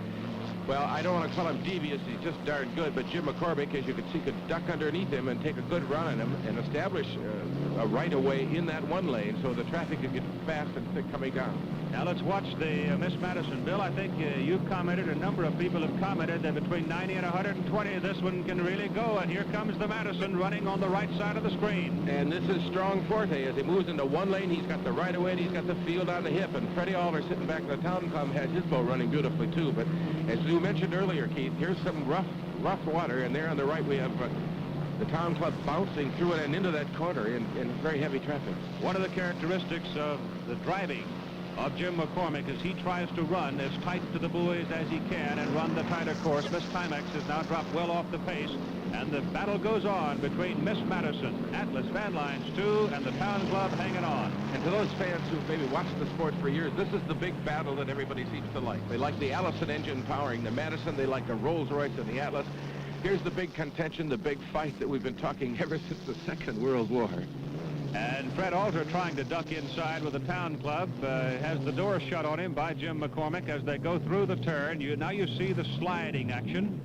well, I don't want to call him devious, he's just darn good, but Jim McCormick, as you can see, could duck underneath him and take a good run on him and establish a right-of-way in that one lane so the traffic can get fast and thick coming down. Now let's watch the Miss Madison. Bill, I think you've commented, a number of people have commented that between 90 and 120, this one can really go. And here comes the Madison running on the right side of the screen. And this is strong forte. As he moves into one lane, he's got the right of way and he's got the field on the hip. And Freddie Alter sitting back in the Town Club has his boat running beautifully too. But as you mentioned earlier, Keith, here's some rough water, and there on the right we have the Town Club bouncing through it and into that corner in very heavy traffic. One of the characteristics of the driving of Jim McCormick as he tries to run as tight to the buoys as he can and run the tighter course. Miss Timex has now dropped well off the pace, and the battle goes on between Miss Madison, Atlas Van Lines 2, and the Town Club hanging on. And to those fans who've maybe watched the sport for years, this is the big battle that everybody seems to like. They like the Allison engine powering the Madison. They like the Rolls-Royce and the Atlas. Here's the big contention, the big fight that we've been talking ever since the Second World War. And Fred Alter trying to duck inside with the Town Club has the door shut on him by Jim McCormick as they go through the turn. Now you see the sliding action.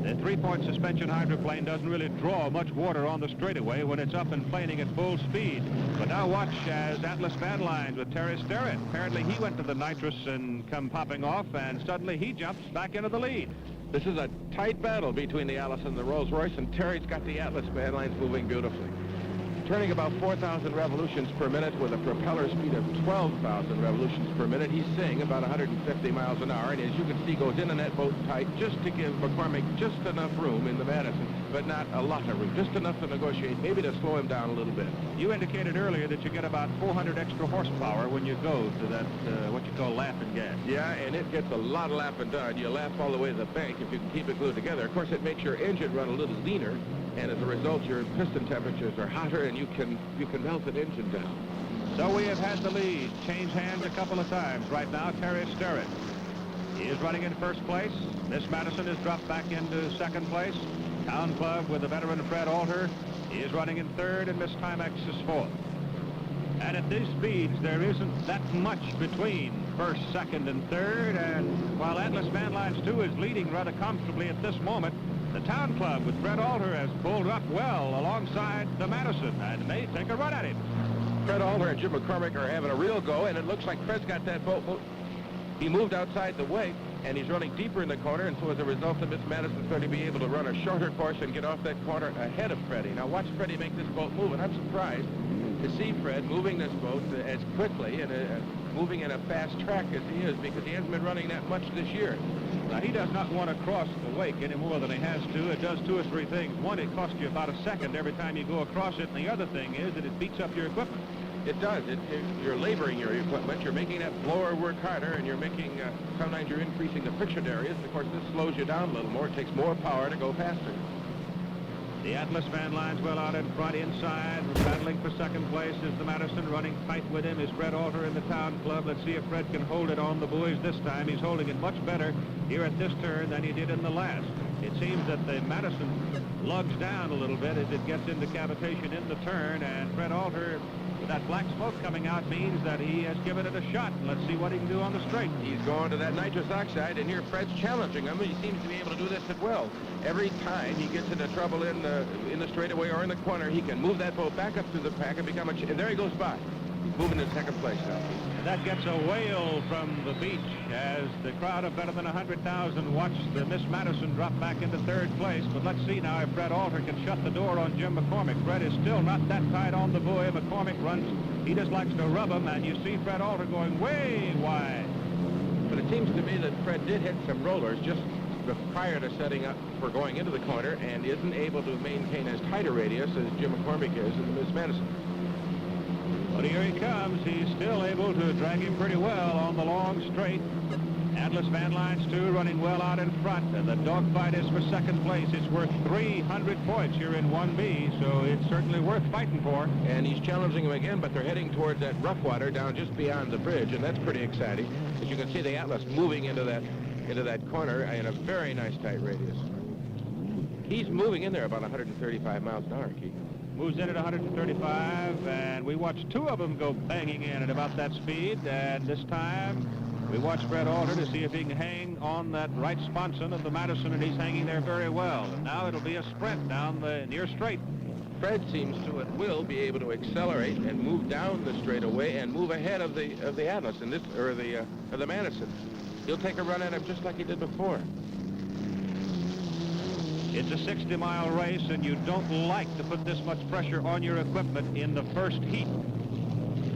The three-point suspension hydroplane doesn't really draw much water on the straightaway when it's up and planing at full speed. But now watch as Atlas Van Lines with Terry Sterrett. Apparently he went to the nitrous and come popping off, and suddenly he jumps back into the lead. This is a tight battle between the Allison and the Rolls-Royce, and Terry's got the Atlas Van Lines moving beautifully. Turning about 4,000 revolutions per minute with a propeller speed of 12,000 revolutions per minute. He's seeing about 150 miles an hour, and as you can see, goes in that boat tight just to give McCormick just enough room in the Madison, but not a lot of room, just enough to negotiate, maybe to slow him down a little bit. You indicated earlier that you get about 400 extra horsepower when you go to that, what you call lapping gas. Yeah, and it gets a lot of lapping done. You lap all the way to the bank if you can keep it glued together. Of course, it makes your engine run a little leaner, and as a result, your piston temperatures are hotter, and you can melt an engine down. So we have had the lead change hands a couple of times. Right now, Terry Sterrett. He is running in first place. Miss Madison has dropped back into second place. Town Club with the veteran Fred Alter. He is running in third, and Miss Timex is fourth. And at these speeds, there isn't that much between first, second, and third. And while Atlas Van Lines 2 is leading rather comfortably at this moment, the Town Club with Fred Alter has pulled up well alongside the Madison and may take a run at him. Fred Alter and Jim McCormick are having a real go, and it looks like Fred's got that boat. He moved outside the wake, and he's running deeper in the corner, and so as a result, Miss Madison's going to be able to run a shorter course and get off that corner ahead of Freddie. Now watch Freddie make this boat move, and I'm surprised to see Fred moving this boat as quickly and moving in a fast track as he is, because he hasn't been running that much this year. Now, he does not want to cross the wake any more than he has to. It does two or three things. One, it costs you about a second every time you go across it, and the other thing is that it beats up your equipment. It does. You're laboring your equipment. You're making that blower work harder, and you're making, sometimes you're increasing the friction areas. Of course, this slows you down a little more. It takes more power to go faster. The Atlas Van Lines well out in front inside, battling for second place is the Madison. Running tight with him is Fred Alter in the Town Club. Let's see if Fred can hold it on the buoys this time. He's holding it much better here at this turn than he did in the last. It seems that the Madison lugs down a little bit as it gets into cavitation in the turn, and Fred Alter With that black smoke coming out means that he has given it a shot. Let's see what he can do on the straight. He's going to that nitrous oxide, and here Fred's challenging him. He seems to be able to do this at will. Every time he gets into trouble in the straightaway or in the corner, he can move that boat back up to the pack and become and there he goes by. He's moving to second place now. And that gets a wail from the beach as the crowd of better than 100,000 watch the Miss Madison drop back into third place. But let's see now if Fred Alter can shut the door on Jim McCormick. Fred is still not that tight on the buoy. McCormick runs. He just likes to rub him, and you see Fred Alter going way wide. But it seems to me that Fred did hit some rollers just prior to setting up for going into the corner and isn't able to maintain as tight a radius as Jim McCormick is in the Miss Madison. But here he comes. He's still able to drag him pretty well on the long straight. Atlas Van Lines, too, running well out in front. And the dogfight is for second place. It's worth 300 points here in 1B, so it's certainly worth fighting for. And he's challenging him again, but they're heading towards that rough water down just beyond the bridge, and that's pretty exciting. As you can see, the Atlas moving into that corner in a very nice tight radius. He's moving in there about 135 miles an hour, Keith. Moves in at 135, and we watched two of them go banging in at about that speed. And this time, we watch Fred Alter to see if he can hang on that right sponson of the Madison, and he's hanging there very well. And now it'll be a sprint down the near straight. Fred seems to at will be able to accelerate and move down the straightaway and move ahead of the Atlas in this or the Madison. He'll take a run at him just like he did before. It's a 60-mile race, and you don't like to put this much pressure on your equipment in the first heat.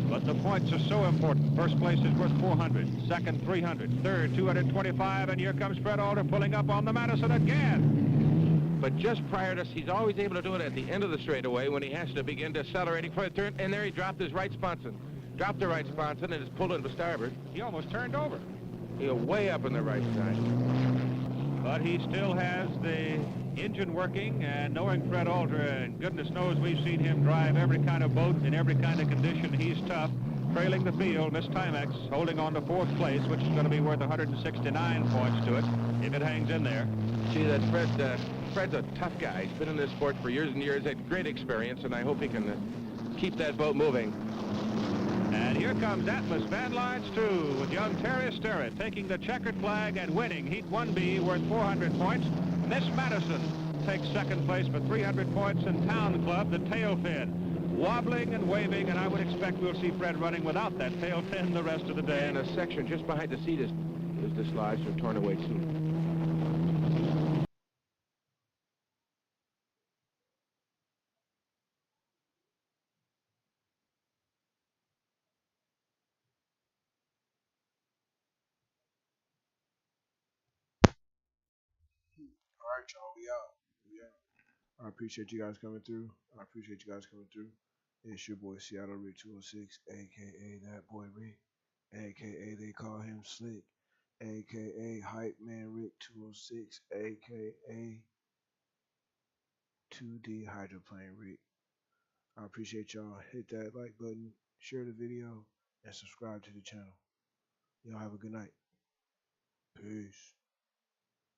But the points are so important. First place is worth 400, second 300, third 225, and here comes Fred Alter pulling up on the Madison again. But just prior to, he's always able to do it at the end of the straightaway when he has to begin decelerating for the turn, and there he dropped his right sponson. Dropped the right sponson and is pulled into starboard. He almost turned over. He's way up on the right side. But he still has the engine working, and knowing Fred Alter, and goodness knows we've seen him drive every kind of boat in every kind of condition. He's tough. Trailing the field, Miss Timex holding on to fourth place, which is going to be worth 169 points to it if it hangs in there. See, that Fred's a tough guy. He's been in this sport for years and years, had great experience, and I hope he can keep that boat moving. And here comes Atlas Van Lines 2 with young Terry Sterrett taking the checkered flag and winning Heat 1B worth 400 points. Miss Madison takes second place for 300 points, and Town Club, the tail fin, wobbling and waving, and I would expect we'll see Fred running without that tail fin the rest of the day. And a section just behind the seat is dislodged or torn away soon. All right, y'all, we out. I appreciate you guys coming through. It's your boy Seattle Rick 206, aka that boy Rick, aka they call him Slick, aka Hype Man Rick 206, aka 2D Hydroplane Rick. I appreciate y'all. Hit that like button, share the video, and subscribe to the channel. Y'all have a good night. Peace.